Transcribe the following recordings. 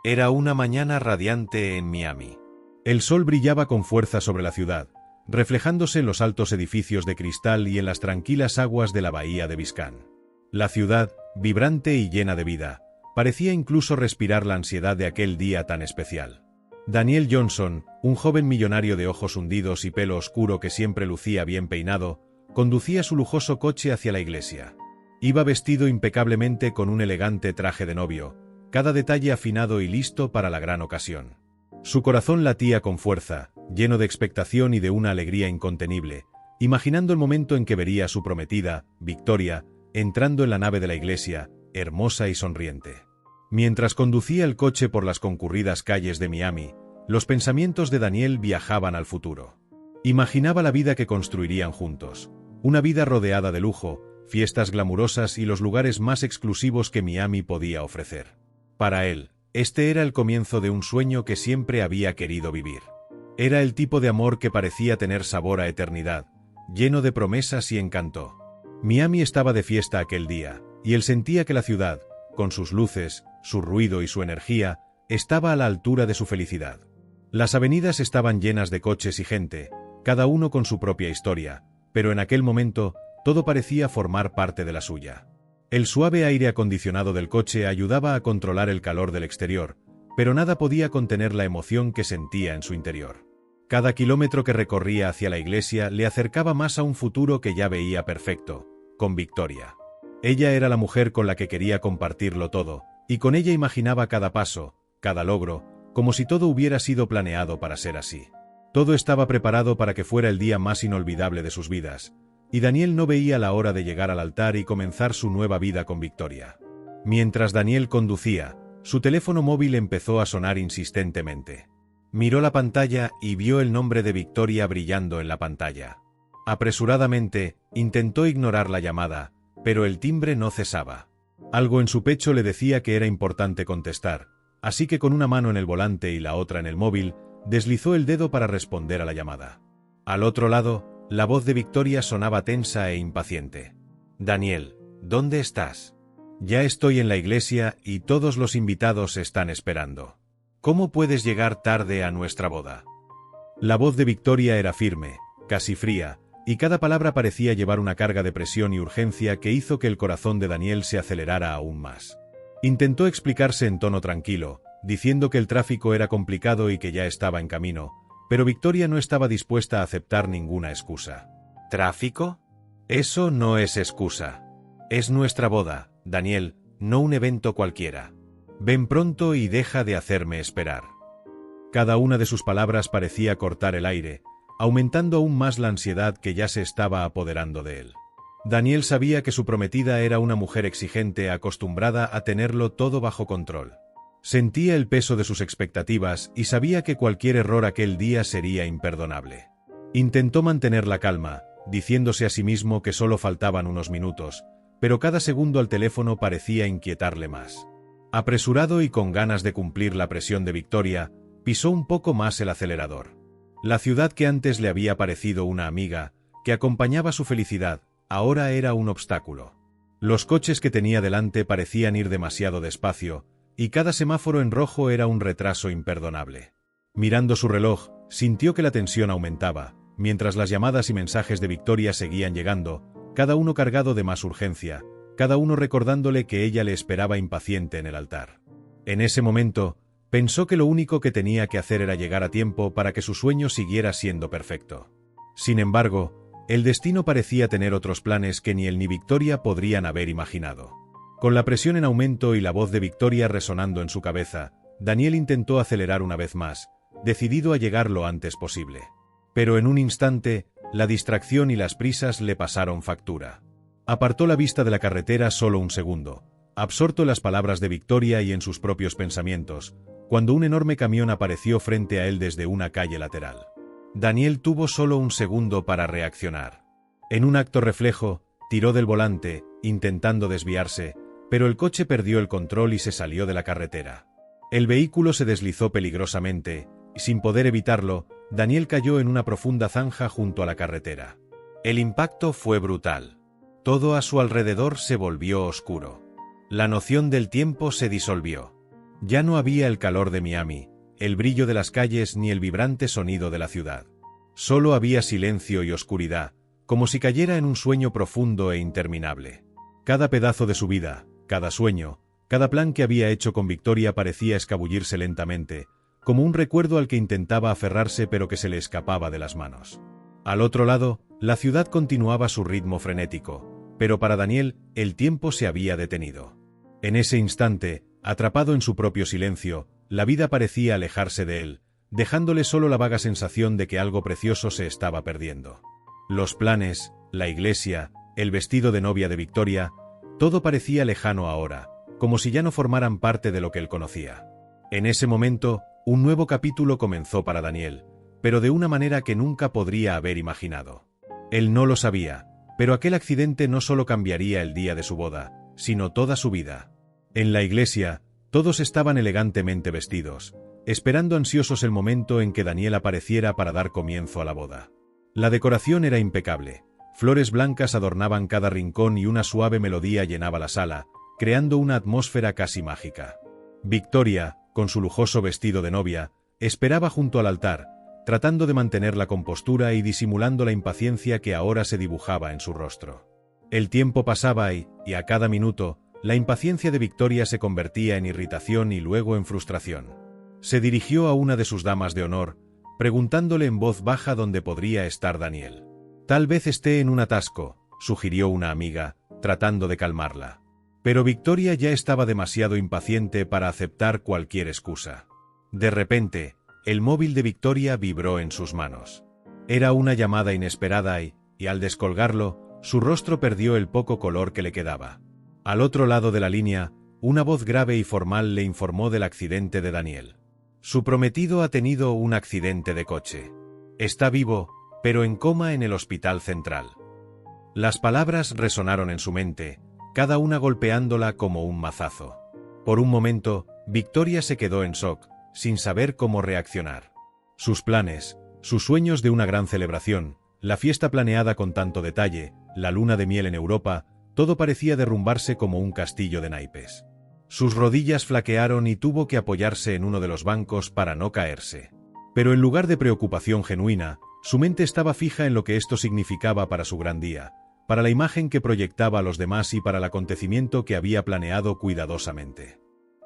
Era una mañana radiante en Miami. El sol brillaba con fuerza sobre la ciudad, reflejándose en los altos edificios de cristal y en las tranquilas aguas de la bahía de Biscayne. La ciudad, vibrante y llena de vida, parecía incluso respirar la ansiedad de aquel día tan especial. Daniel Johnson, un joven millonario de ojos hundidos y pelo oscuro que siempre lucía bien peinado, conducía su lujoso coche hacia la iglesia. Iba vestido impecablemente con un elegante traje de novio, cada detalle afinado y listo para la gran ocasión. Su corazón latía con fuerza, lleno de expectación y de una alegría incontenible, imaginando el momento en que vería a su prometida, Victoria, entrando en la nave de la iglesia, hermosa y sonriente. Mientras conducía el coche por las concurridas calles de Miami, los pensamientos de Daniel viajaban al futuro. Imaginaba la vida que construirían juntos, una vida rodeada de lujo, fiestas glamurosas y los lugares más exclusivos que Miami podía ofrecer. Para él, este era el comienzo de un sueño que siempre había querido vivir. Era el tipo de amor que parecía tener sabor a eternidad, lleno de promesas y encanto. Miami estaba de fiesta aquel día, y él sentía que la ciudad, con sus luces, su ruido y su energía, estaba a la altura de su felicidad. Las avenidas estaban llenas de coches y gente, cada uno con su propia historia, pero en aquel momento, todo parecía formar parte de la suya. El suave aire acondicionado del coche ayudaba a controlar el calor del exterior, pero nada podía contener la emoción que sentía en su interior. Cada kilómetro que recorría hacia la iglesia le acercaba más a un futuro que ya veía perfecto, con Victoria. Ella era la mujer con la que quería compartirlo todo, y con ella imaginaba cada paso, cada logro, como si todo hubiera sido planeado para ser así. Todo estaba preparado para que fuera el día más inolvidable de sus vidas, y Daniel no veía la hora de llegar al altar y comenzar su nueva vida con Victoria. Mientras Daniel conducía, su teléfono móvil empezó a sonar insistentemente. Miró la pantalla y vio el nombre de Victoria brillando en la pantalla. Apresuradamente, intentó ignorar la llamada, pero el timbre no cesaba. Algo en su pecho le decía que era importante contestar, así que con una mano en el volante y la otra en el móvil, deslizó el dedo para responder a la llamada. Al otro lado, la voz de Victoria sonaba tensa e impaciente. «Daniel, ¿dónde estás? Ya estoy en la iglesia y todos los invitados están esperando. ¿Cómo puedes llegar tarde a nuestra boda?» La voz de Victoria era firme, casi fría, y cada palabra parecía llevar una carga de presión y urgencia que hizo que el corazón de Daniel se acelerara aún más. Intentó explicarse en tono tranquilo, diciendo que el tráfico era complicado y que ya estaba en camino, pero Victoria no estaba dispuesta a aceptar ninguna excusa. ¿Tráfico? Eso no es excusa. Es nuestra boda, Daniel, no un evento cualquiera. Ven pronto y deja de hacerme esperar. Cada una de sus palabras parecía cortar el aire, aumentando aún más la ansiedad que ya se estaba apoderando de él. Daniel sabía que su prometida era una mujer exigente acostumbrada a tenerlo todo bajo control. Sentía el peso de sus expectativas y sabía que cualquier error aquel día sería imperdonable. Intentó mantener la calma, diciéndose a sí mismo que solo faltaban unos minutos, pero cada segundo al teléfono parecía inquietarle más. Apresurado y con ganas de cumplir la presión de Victoria, pisó un poco más el acelerador. La ciudad que antes le había parecido una amiga, que acompañaba su felicidad, ahora era un obstáculo. Los coches que tenía delante parecían ir demasiado despacio, y cada semáforo en rojo era un retraso imperdonable. Mirando su reloj, sintió que la tensión aumentaba, mientras las llamadas y mensajes de Victoria seguían llegando, cada uno cargado de más urgencia, cada uno recordándole que ella le esperaba impaciente en el altar. En ese momento, pensó que lo único que tenía que hacer era llegar a tiempo para que su sueño siguiera siendo perfecto. Sin embargo, el destino parecía tener otros planes que ni él ni Victoria podrían haber imaginado. Con la presión en aumento y la voz de Victoria resonando en su cabeza, Daniel intentó acelerar una vez más, decidido a llegar lo antes posible. Pero en un instante, la distracción y las prisas le pasaron factura. Apartó la vista de la carretera solo un segundo, absorto en las palabras de Victoria y en sus propios pensamientos, cuando un enorme camión apareció frente a él desde una calle lateral. Daniel tuvo solo un segundo para reaccionar. En un acto reflejo, tiró del volante, intentando desviarse, pero el coche perdió el control y se salió de la carretera. El vehículo se deslizó peligrosamente, y sin poder evitarlo, Daniel cayó en una profunda zanja junto a la carretera. El impacto fue brutal. Todo a su alrededor se volvió oscuro. La noción del tiempo se disolvió. Ya no había el calor de Miami, el brillo de las calles ni el vibrante sonido de la ciudad. Solo había silencio y oscuridad, como si cayera en un sueño profundo e interminable. Cada pedazo de su vida, cada sueño, cada plan que había hecho con Victoria parecía escabullirse lentamente, como un recuerdo al que intentaba aferrarse pero que se le escapaba de las manos. Al otro lado, la ciudad continuaba su ritmo frenético, pero para Daniel, el tiempo se había detenido. En ese instante, atrapado en su propio silencio, la vida parecía alejarse de él, dejándole solo la vaga sensación de que algo precioso se estaba perdiendo. Los planes, la iglesia, el vestido de novia de Victoria, todo parecía lejano ahora, como si ya no formaran parte de lo que él conocía. En ese momento, un nuevo capítulo comenzó para Daniel, pero de una manera que nunca podría haber imaginado. Él no lo sabía, pero aquel accidente no solo cambiaría el día de su boda, sino toda su vida. En la iglesia, todos estaban elegantemente vestidos, esperando ansiosos el momento en que Daniel apareciera para dar comienzo a la boda. La decoración era impecable, flores blancas adornaban cada rincón y una suave melodía llenaba la sala, creando una atmósfera casi mágica. Victoria, con su lujoso vestido de novia, esperaba junto al altar, tratando de mantener la compostura y disimulando la impaciencia que ahora se dibujaba en su rostro. El tiempo pasaba y a cada minuto, la impaciencia de Victoria se convertía en irritación y luego en frustración. Se dirigió a una de sus damas de honor, preguntándole en voz baja dónde podría estar Daniel. Tal vez esté en un atasco, sugirió una amiga, tratando de calmarla. Pero Victoria ya estaba demasiado impaciente para aceptar cualquier excusa. De repente, el móvil de Victoria vibró en sus manos. Era una llamada inesperada y al descolgarlo, su rostro perdió el poco color que le quedaba. Al otro lado de la línea, una voz grave y formal le informó del accidente de Daniel. Su prometido ha tenido un accidente de coche. Está vivo, pero en coma en el hospital central. Las palabras resonaron en su mente, cada una golpeándola como un mazazo. Por un momento, Victoria se quedó en shock, sin saber cómo reaccionar. Sus planes, sus sueños de una gran celebración, la fiesta planeada con tanto detalle, la luna de miel en Europa, todo parecía derrumbarse como un castillo de naipes. Sus rodillas flaquearon y tuvo que apoyarse en uno de los bancos para no caerse. Pero en lugar de preocupación genuina, su mente estaba fija en lo que esto significaba para su gran día, para la imagen que proyectaba a los demás y para el acontecimiento que había planeado cuidadosamente.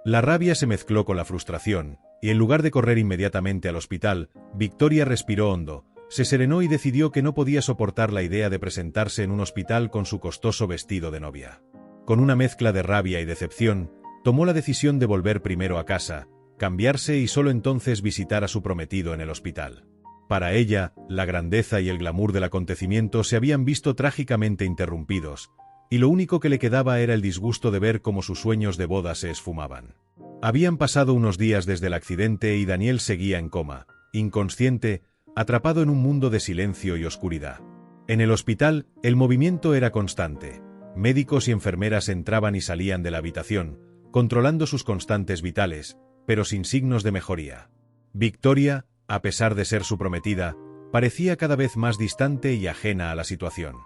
La rabia se mezcló con la frustración, y en lugar de correr inmediatamente al hospital, Victoria respiró hondo, se serenó y decidió que no podía soportar la idea de presentarse en un hospital con su costoso vestido de novia. Con una mezcla de rabia y decepción, tomó la decisión de volver primero a casa, cambiarse y solo entonces visitar a su prometido en el hospital. Para ella, la grandeza y el glamour del acontecimiento se habían visto trágicamente interrumpidos, y lo único que le quedaba era el disgusto de ver cómo sus sueños de boda se esfumaban. Habían pasado unos días desde el accidente y Daniel seguía en coma, inconsciente, atrapado en un mundo de silencio y oscuridad. En el hospital, el movimiento era constante. Médicos y enfermeras entraban y salían de la habitación, controlando sus constantes vitales, pero sin signos de mejoría. Victoria, a pesar de ser su prometida, parecía cada vez más distante y ajena a la situación.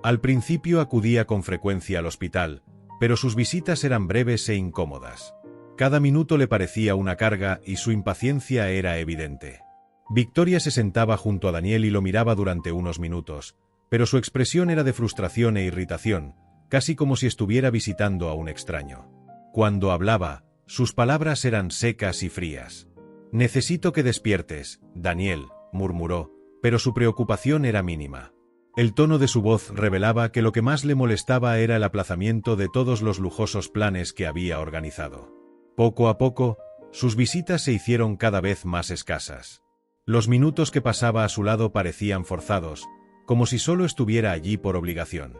Al principio acudía con frecuencia al hospital, pero sus visitas eran breves e incómodas. Cada minuto le parecía una carga y su impaciencia era evidente. Victoria se sentaba junto a Daniel y lo miraba durante unos minutos, pero su expresión era de frustración e irritación, casi como si estuviera visitando a un extraño. Cuando hablaba, sus palabras eran secas y frías. «Necesito que despiertes, Daniel», murmuró, pero su preocupación era mínima. El tono de su voz revelaba que lo que más le molestaba era el aplazamiento de todos los lujosos planes que había organizado. Poco a poco, sus visitas se hicieron cada vez más escasas. Los minutos que pasaba a su lado parecían forzados, como si solo estuviera allí por obligación.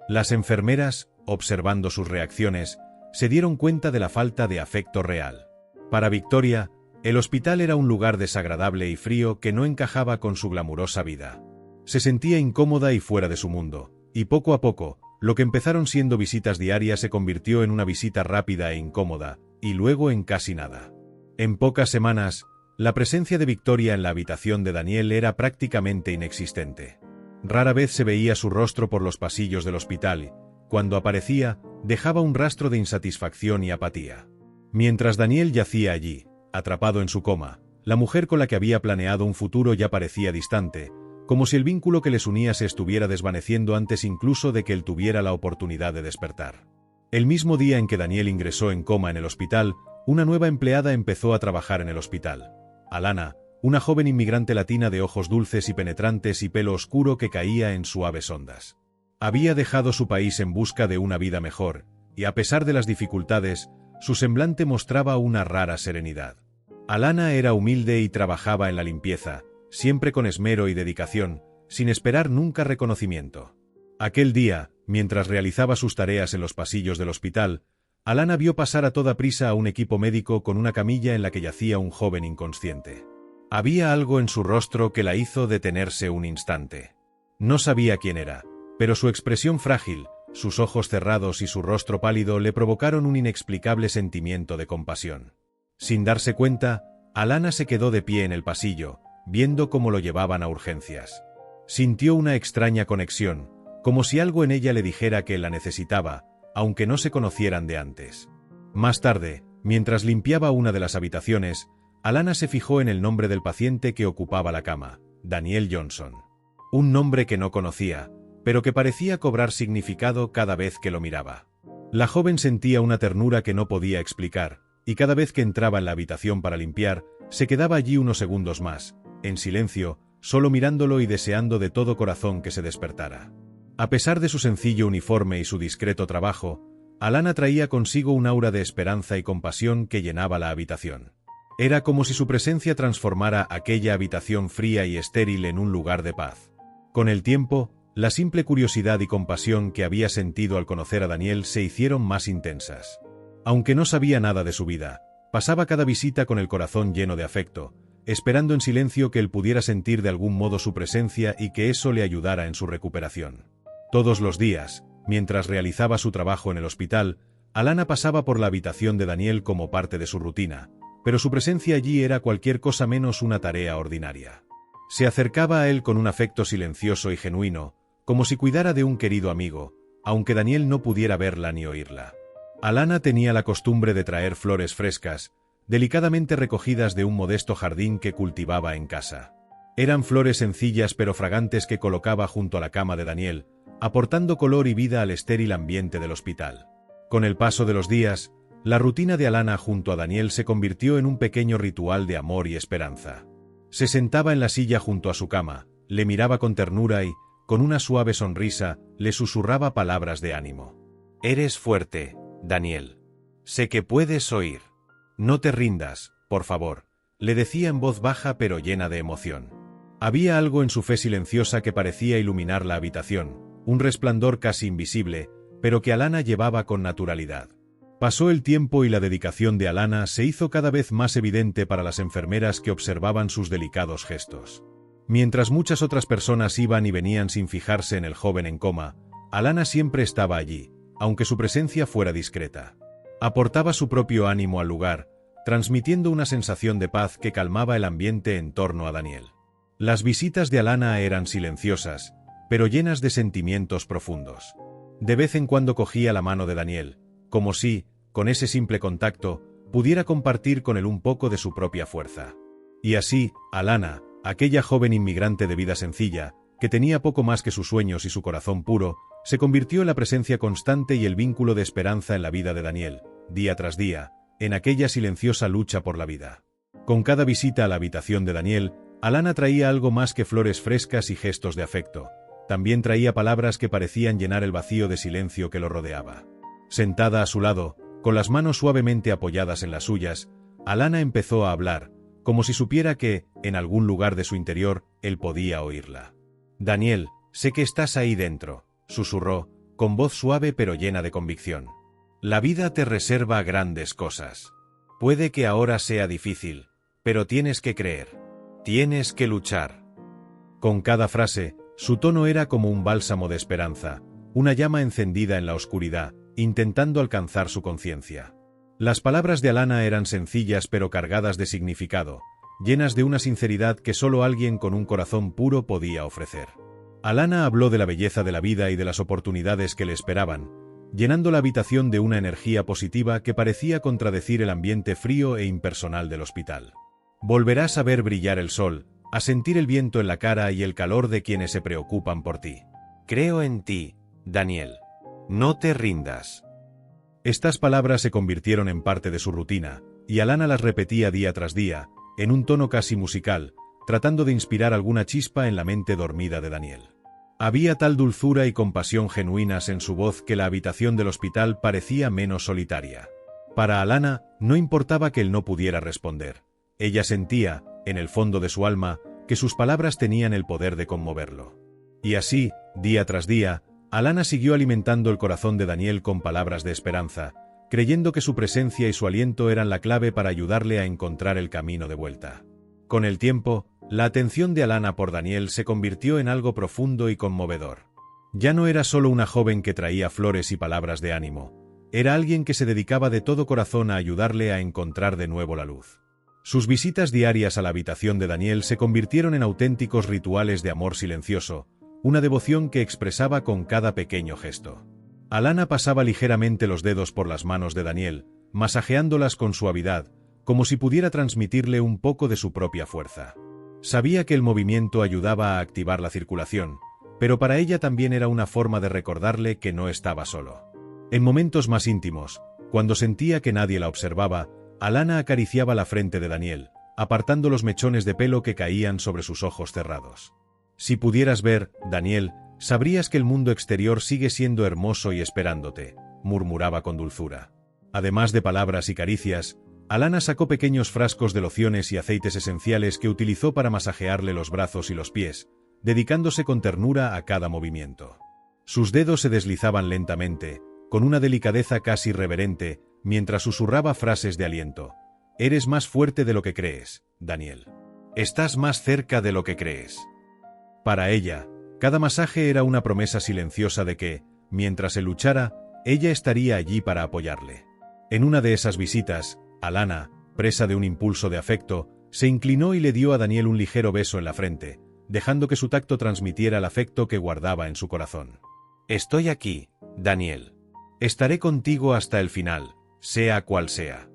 Las enfermeras, observando sus reacciones, se dieron cuenta de la falta de afecto real. Para Victoria, el hospital era un lugar desagradable y frío que no encajaba con su glamurosa vida. Se sentía incómoda y fuera de su mundo, y poco a poco, lo que empezaron siendo visitas diarias se convirtió en una visita rápida e incómoda, y luego en casi nada. En pocas semanas, la presencia de Victoria en la habitación de Daniel era prácticamente inexistente. Rara vez se veía su rostro por los pasillos del hospital y, cuando aparecía, dejaba un rastro de insatisfacción y apatía. Mientras Daniel yacía allí, atrapado en su coma, la mujer con la que había planeado un futuro ya parecía distante, como si el vínculo que les unía se estuviera desvaneciendo antes incluso de que él tuviera la oportunidad de despertar. El mismo día en que Daniel ingresó en coma en el hospital, una nueva empleada empezó a trabajar en el hospital. Alana, una joven inmigrante latina de ojos dulces y penetrantes y pelo oscuro que caía en suaves ondas. Había dejado su país en busca de una vida mejor, y a pesar de las dificultades, su semblante mostraba una rara serenidad. Alana era humilde y trabajaba en la limpieza, siempre con esmero y dedicación, sin esperar nunca reconocimiento. Aquel día, mientras realizaba sus tareas en los pasillos del hospital, Alana vio pasar a toda prisa a un equipo médico con una camilla en la que yacía un joven inconsciente. Había algo en su rostro que la hizo detenerse un instante. No sabía quién era, pero su expresión frágil, sus ojos cerrados y su rostro pálido le provocaron un inexplicable sentimiento de compasión. Sin darse cuenta, Alana se quedó de pie en el pasillo, viendo cómo lo llevaban a urgencias. Sintió una extraña conexión, como si algo en ella le dijera que la necesitaba, aunque no se conocieran de antes. Más tarde, mientras limpiaba una de las habitaciones, Alana se fijó en el nombre del paciente que ocupaba la cama, Daniel Johnson. Un nombre que no conocía, pero que parecía cobrar significado cada vez que lo miraba. La joven sentía una ternura que no podía explicar, y cada vez que entraba en la habitación para limpiar, se quedaba allí unos segundos más, en silencio, solo mirándolo y deseando de todo corazón que se despertara. A pesar de su sencillo uniforme y su discreto trabajo, Alana traía consigo un aura de esperanza y compasión que llenaba la habitación. Era como si su presencia transformara aquella habitación fría y estéril en un lugar de paz. Con el tiempo, la simple curiosidad y compasión que había sentido al conocer a Daniel se hicieron más intensas. Aunque no sabía nada de su vida, pasaba cada visita con el corazón lleno de afecto, esperando en silencio que él pudiera sentir de algún modo su presencia y que eso le ayudara en su recuperación. Todos los días, mientras realizaba su trabajo en el hospital, Alana pasaba por la habitación de Daniel como parte de su rutina, pero su presencia allí era cualquier cosa menos una tarea ordinaria. Se acercaba a él con un afecto silencioso y genuino, como si cuidara de un querido amigo, aunque Daniel no pudiera verla ni oírla. Alana tenía la costumbre de traer flores frescas, delicadamente recogidas de un modesto jardín que cultivaba en casa. Eran flores sencillas pero fragantes que colocaba junto a la cama de Daniel, aportando color y vida al estéril ambiente del hospital. Con el paso de los días, la rutina de Alana junto a Daniel se convirtió en un pequeño ritual de amor y esperanza. Se sentaba en la silla junto a su cama, le miraba con ternura y, con una suave sonrisa, le susurraba palabras de ánimo. «Eres fuerte, Daniel. Sé que puedes oír. No te rindas, por favor», le decía en voz baja pero llena de emoción. Había algo en su fe silenciosa que parecía iluminar la habitación, un resplandor casi invisible, pero que Alana llevaba con naturalidad. Pasó el tiempo y la dedicación de Alana se hizo cada vez más evidente para las enfermeras que observaban sus delicados gestos. Mientras muchas otras personas iban y venían sin fijarse en el joven en coma, Alana siempre estaba allí, aunque su presencia fuera discreta. Aportaba su propio ánimo al lugar, transmitiendo una sensación de paz que calmaba el ambiente en torno a Daniel. Las visitas de Alana eran silenciosas, pero llenas de sentimientos profundos. De vez en cuando cogía la mano de Daniel, como si, con ese simple contacto, pudiera compartir con él un poco de su propia fuerza. Y así, Alana, aquella joven inmigrante de vida sencilla, que tenía poco más que sus sueños y su corazón puro, se convirtió en la presencia constante y el vínculo de esperanza en la vida de Daniel, día tras día, en aquella silenciosa lucha por la vida. Con cada visita a la habitación de Daniel, Alana traía algo más que flores frescas y gestos de afecto. También traía palabras que parecían llenar el vacío de silencio que lo rodeaba. Sentada a su lado, con las manos suavemente apoyadas en las suyas, Alana empezó a hablar, como si supiera que, en algún lugar de su interior, él podía oírla. «Daniel, sé que estás ahí dentro», susurró, con voz suave pero llena de convicción. «La vida te reserva grandes cosas. Puede que ahora sea difícil, pero tienes que creer. Tienes que luchar». Con cada frase, su tono era como un bálsamo de esperanza, una llama encendida en la oscuridad, intentando alcanzar su conciencia. Las palabras de Alana eran sencillas pero cargadas de significado, llenas de una sinceridad que solo alguien con un corazón puro podía ofrecer. Alana habló de la belleza de la vida y de las oportunidades que le esperaban, llenando la habitación de una energía positiva que parecía contradecir el ambiente frío e impersonal del hospital. Volverás a ver brillar el sol, a sentir el viento en la cara y el calor de quienes se preocupan por ti. Creo en ti, Daniel. No te rindas. Estas palabras se convirtieron en parte de su rutina, y Alana las repetía día tras día, en un tono casi musical, tratando de inspirar alguna chispa en la mente dormida de Daniel. Había tal dulzura y compasión genuinas en su voz que la habitación del hospital parecía menos solitaria. Para Alana, no importaba que él no pudiera responder. Ella sentía, en el fondo de su alma, que sus palabras tenían el poder de conmoverlo. Y así, día tras día, Alana siguió alimentando el corazón de Daniel con palabras de esperanza, creyendo que su presencia y su aliento eran la clave para ayudarle a encontrar el camino de vuelta. Con el tiempo, la atención de Alana por Daniel se convirtió en algo profundo y conmovedor. Ya no era solo una joven que traía flores y palabras de ánimo, era alguien que se dedicaba de todo corazón a ayudarle a encontrar de nuevo la luz. Sus visitas diarias a la habitación de Daniel se convirtieron en auténticos rituales de amor silencioso, una devoción que expresaba con cada pequeño gesto. Alana pasaba ligeramente los dedos por las manos de Daniel, masajeándolas con suavidad, como si pudiera transmitirle un poco de su propia fuerza. Sabía que el movimiento ayudaba a activar la circulación, pero para ella también era una forma de recordarle que no estaba solo. En momentos más íntimos, cuando sentía que nadie la observaba, Alana acariciaba la frente de Daniel, apartando los mechones de pelo que caían sobre sus ojos cerrados. Si pudieras ver, Daniel, sabrías que el mundo exterior sigue siendo hermoso y esperándote, murmuraba con dulzura. Además de palabras y caricias, Alana sacó pequeños frascos de lociones y aceites esenciales que utilizó para masajearle los brazos y los pies, dedicándose con ternura a cada movimiento. Sus dedos se deslizaban lentamente, con una delicadeza casi reverente, mientras susurraba frases de aliento. Eres más fuerte de lo que crees, Daniel. Estás más cerca de lo que crees. Para ella, cada masaje era una promesa silenciosa de que, mientras él luchara, ella estaría allí para apoyarle. En una de esas visitas, Alana, presa de un impulso de afecto, se inclinó y le dio a Daniel un ligero beso en la frente, dejando que su tacto transmitiera el afecto que guardaba en su corazón. Estoy aquí, Daniel. Estaré contigo hasta el final, sea cual sea.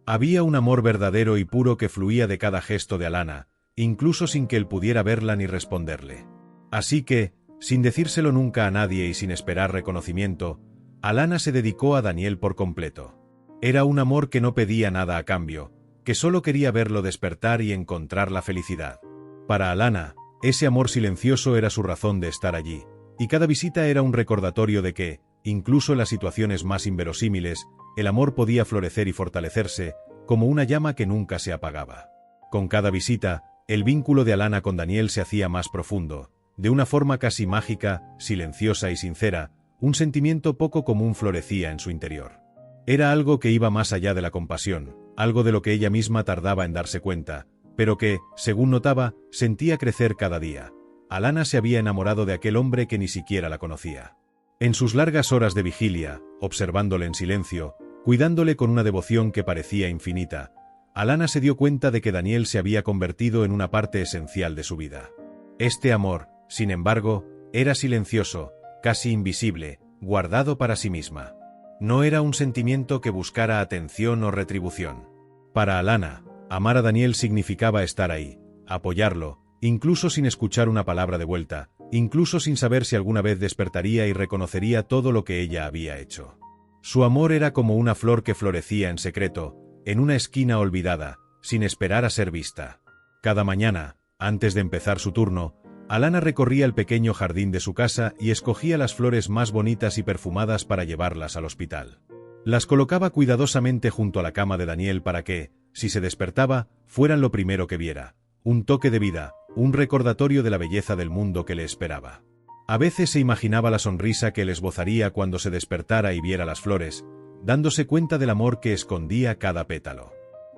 Había un amor verdadero y puro que fluía de cada gesto de Alana, incluso sin que él pudiera verla ni responderle. Así que, sin decírselo nunca a nadie y sin esperar reconocimiento, Alana se dedicó a Daniel por completo. Era un amor que no pedía nada a cambio, que solo quería verlo despertar y encontrar la felicidad. Para Alana, ese amor silencioso era su razón de estar allí, y cada visita era un recordatorio de que, incluso en las situaciones más inverosímiles, el amor podía florecer y fortalecerse, como una llama que nunca se apagaba. Con cada visita, el vínculo de Alana con Daniel se hacía más profundo, de una forma casi mágica, silenciosa y sincera, un sentimiento poco común florecía en su interior. Era algo que iba más allá de la compasión, algo de lo que ella misma tardaba en darse cuenta, pero que, según notaba, sentía crecer cada día. Alana se había enamorado de aquel hombre que ni siquiera la conocía. En sus largas horas de vigilia, observándole en silencio, cuidándole con una devoción que parecía infinita, Alana se dio cuenta de que Daniel se había convertido en una parte esencial de su vida. Este amor, sin embargo, era silencioso, casi invisible, guardado para sí misma. No era un sentimiento que buscara atención o retribución. Para Alana, amar a Daniel significaba estar ahí, apoyarlo, incluso sin escuchar una palabra de vuelta, incluso sin saber si alguna vez despertaría y reconocería todo lo que ella había hecho. Su amor era como una flor que florecía en secreto, en una esquina olvidada, sin esperar a ser vista. Cada mañana, antes de empezar su turno, Alana recorría el pequeño jardín de su casa y escogía las flores más bonitas y perfumadas para llevarlas al hospital. Las colocaba cuidadosamente junto a la cama de Daniel para que, si se despertaba, fueran lo primero que viera, un toque de vida, un recordatorio de la belleza del mundo que le esperaba. A veces se imaginaba la sonrisa que le esbozaría cuando se despertara y viera las flores, dándose cuenta del amor que escondía cada pétalo.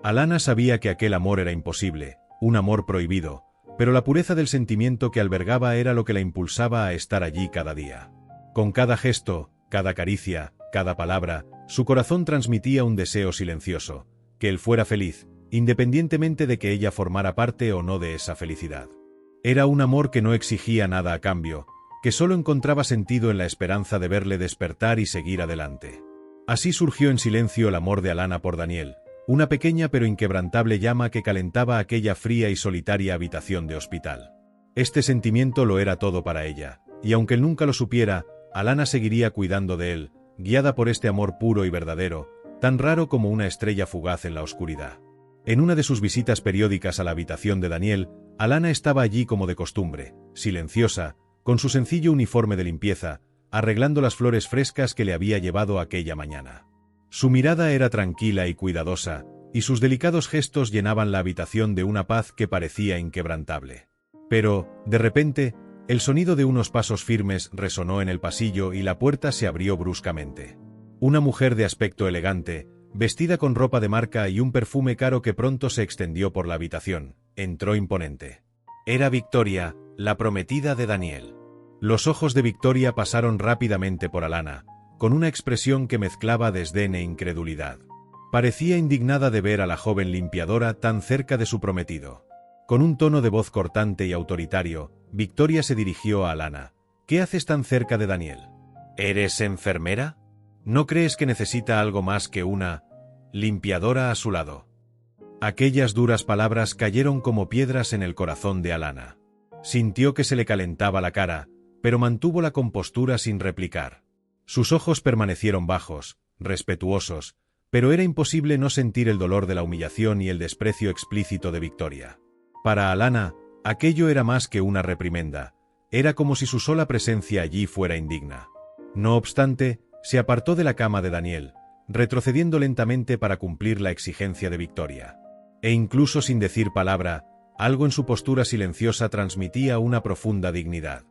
Alana sabía que aquel amor era imposible, un amor prohibido, pero la pureza del sentimiento que albergaba era lo que la impulsaba a estar allí cada día. Con cada gesto, cada caricia, cada palabra, su corazón transmitía un deseo silencioso, que él fuera feliz, independientemente de que ella formara parte o no de esa felicidad. Era un amor que no exigía nada a cambio, que solo encontraba sentido en la esperanza de verle despertar y seguir adelante. Así surgió en silencio el amor de Alanna por Daniel, una pequeña pero inquebrantable llama que calentaba aquella fría y solitaria habitación de hospital. Este sentimiento lo era todo para ella, y aunque él nunca lo supiera, Alanna seguiría cuidando de él, guiada por este amor puro y verdadero, tan raro como una estrella fugaz en la oscuridad. En una de sus visitas periódicas a la habitación de Daniel, Alanna estaba allí como de costumbre, silenciosa, con su sencillo uniforme de limpieza, arreglando las flores frescas que le había llevado aquella mañana. Su mirada era tranquila y cuidadosa, y sus delicados gestos llenaban la habitación de una paz que parecía inquebrantable. Pero, de repente, el sonido de unos pasos firmes resonó en el pasillo y la puerta se abrió bruscamente. Una mujer de aspecto elegante, vestida con ropa de marca y un perfume caro que pronto se extendió por la habitación, entró imponente. Era Victoria, la prometida de Daniel. Los ojos de Victoria pasaron rápidamente por Alanna, con una expresión que mezclaba desdén e incredulidad. Parecía indignada de ver a la joven limpiadora tan cerca de su prometido. Con un tono de voz cortante y autoritario, Victoria se dirigió a Alanna. ¿Qué haces tan cerca de Daniel? ¿Eres enfermera? ¿No crees que necesita algo más que una limpiadora a su lado? Aquellas duras palabras cayeron como piedras en el corazón de Alanna. Sintió que se le calentaba la cara, pero mantuvo la compostura sin replicar. Sus ojos permanecieron bajos, respetuosos, pero era imposible no sentir el dolor de la humillación y el desprecio explícito de Victoria. Para Alanna, aquello era más que una reprimenda, era como si su sola presencia allí fuera indigna. No obstante, se apartó de la cama de Daniel, retrocediendo lentamente para cumplir la exigencia de Victoria. E incluso sin decir palabra, algo en su postura silenciosa transmitía una profunda dignidad.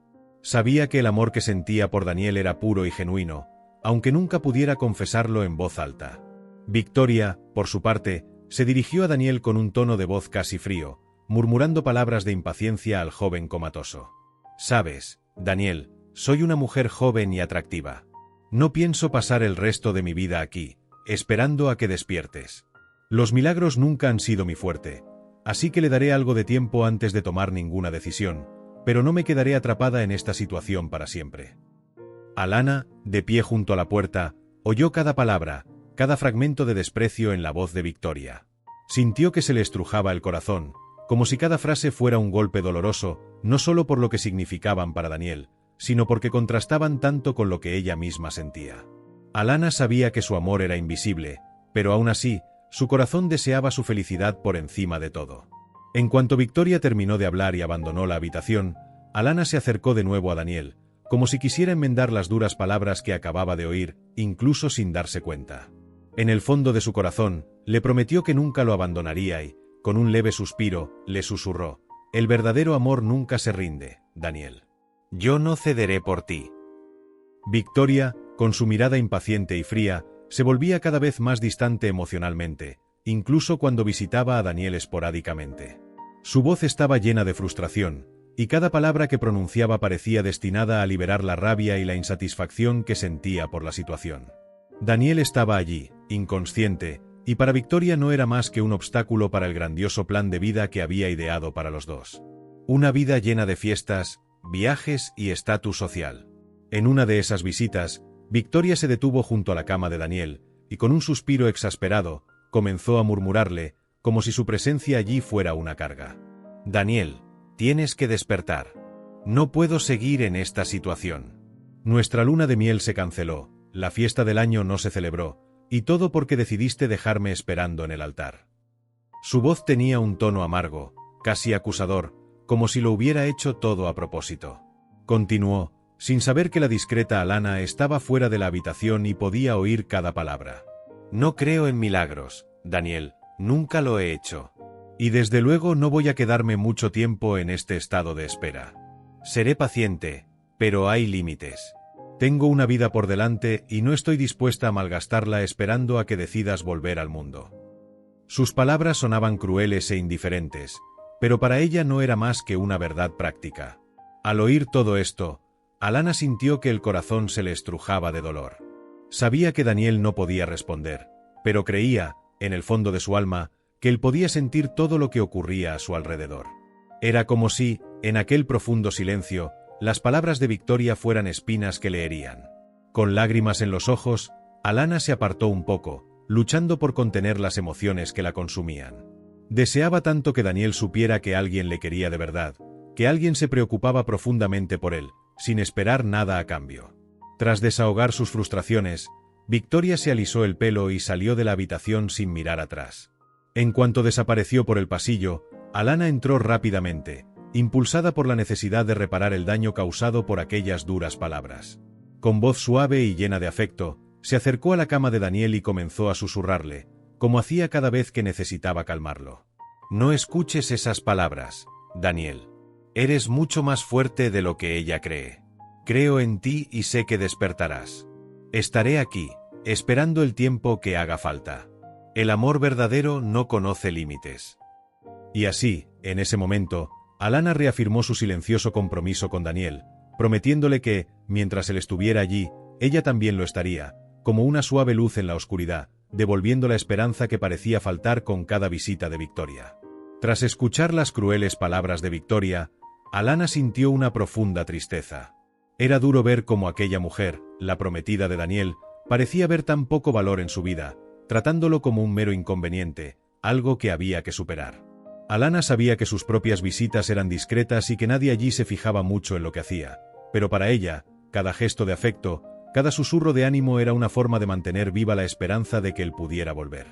Sabía que el amor que sentía por Daniel era puro y genuino, aunque nunca pudiera confesarlo en voz alta. Victoria, por su parte, se dirigió a Daniel con un tono de voz casi frío, murmurando palabras de impaciencia al joven comatoso. «Sabes, Daniel, soy una mujer joven y atractiva. No pienso pasar el resto de mi vida aquí, esperando a que despiertes. Los milagros nunca han sido mi fuerte, así que le daré algo de tiempo antes de tomar ninguna decisión, pero no me quedaré atrapada en esta situación para siempre». Alanna, de pie junto a la puerta, oyó cada palabra, cada fragmento de desprecio en la voz de Victoria. Sintió que se le estrujaba el corazón, como si cada frase fuera un golpe doloroso, no solo por lo que significaban para Daniel, sino porque contrastaban tanto con lo que ella misma sentía. Alanna sabía que su amor era invisible, pero aún así, su corazón deseaba su felicidad por encima de todo. En cuanto Victoria terminó de hablar y abandonó la habitación, Alanna se acercó de nuevo a Daniel, como si quisiera enmendar las duras palabras que acababa de oír, incluso sin darse cuenta. En el fondo de su corazón, le prometió que nunca lo abandonaría y, con un leve suspiro, le susurró: «El verdadero amor nunca se rinde, Daniel. Yo no cederé por ti». Victoria, con su mirada impaciente y fría, se volvía cada vez más distante emocionalmente, incluso cuando visitaba a Daniel esporádicamente. Su voz estaba llena de frustración, y cada palabra que pronunciaba parecía destinada a liberar la rabia y la insatisfacción que sentía por la situación. Daniel estaba allí, inconsciente, y para Victoria no era más que un obstáculo para el grandioso plan de vida que había ideado para los dos. Una vida llena de fiestas, viajes y estatus social. En una de esas visitas, Victoria se detuvo junto a la cama de Daniel, y con un suspiro exasperado, comenzó a murmurarle, como si su presencia allí fuera una carga. «Daniel, tienes que despertar. No puedo seguir en esta situación. Nuestra luna de miel se canceló, la fiesta del año no se celebró, y todo porque decidiste dejarme esperando en el altar». Su voz tenía un tono amargo, casi acusador, como si lo hubiera hecho todo a propósito. Continuó, sin saber que la discreta Alanna estaba fuera de la habitación y podía oír cada palabra. «No creo en milagros, Daniel, nunca lo he hecho. Y desde luego no voy a quedarme mucho tiempo en este estado de espera. Seré paciente, pero hay límites. Tengo una vida por delante y no estoy dispuesta a malgastarla esperando a que decidas volver al mundo». Sus palabras sonaban crueles e indiferentes, pero para ella no era más que una verdad práctica. Al oír todo esto, Alanna sintió que el corazón se le estrujaba de dolor. Sabía que Daniel no podía responder, pero creía, en el fondo de su alma, que él podía sentir todo lo que ocurría a su alrededor. Era como si, en aquel profundo silencio, las palabras de Victoria fueran espinas que le herían. Con lágrimas en los ojos, Alana se apartó un poco, luchando por contener las emociones que la consumían. Deseaba tanto que Daniel supiera que alguien le quería de verdad, que alguien se preocupaba profundamente por él, sin esperar nada a cambio. Tras desahogar sus frustraciones, Victoria se alisó el pelo y salió de la habitación sin mirar atrás. En cuanto desapareció por el pasillo, Alana entró rápidamente, impulsada por la necesidad de reparar el daño causado por aquellas duras palabras. Con voz suave y llena de afecto, se acercó a la cama de Daniel y comenzó a susurrarle, como hacía cada vez que necesitaba calmarlo. «No escuches esas palabras, Daniel. Eres mucho más fuerte de lo que ella cree. Creo en ti y sé que despertarás. Estaré aquí, esperando el tiempo que haga falta. El amor verdadero no conoce límites». Y así, en ese momento, Alana reafirmó su silencioso compromiso con Daniel, prometiéndole que, mientras él estuviera allí, ella también lo estaría, como una suave luz en la oscuridad, devolviendo la esperanza que parecía faltar con cada visita de Victoria. Tras escuchar las crueles palabras de Victoria, Alana sintió una profunda tristeza. Era duro ver cómo aquella mujer, la prometida de Daniel, parecía ver tan poco valor en su vida, tratándolo como un mero inconveniente, algo que había que superar. Alana sabía que sus propias visitas eran discretas y que nadie allí se fijaba mucho en lo que hacía, pero para ella, cada gesto de afecto, cada susurro de ánimo era una forma de mantener viva la esperanza de que él pudiera volver.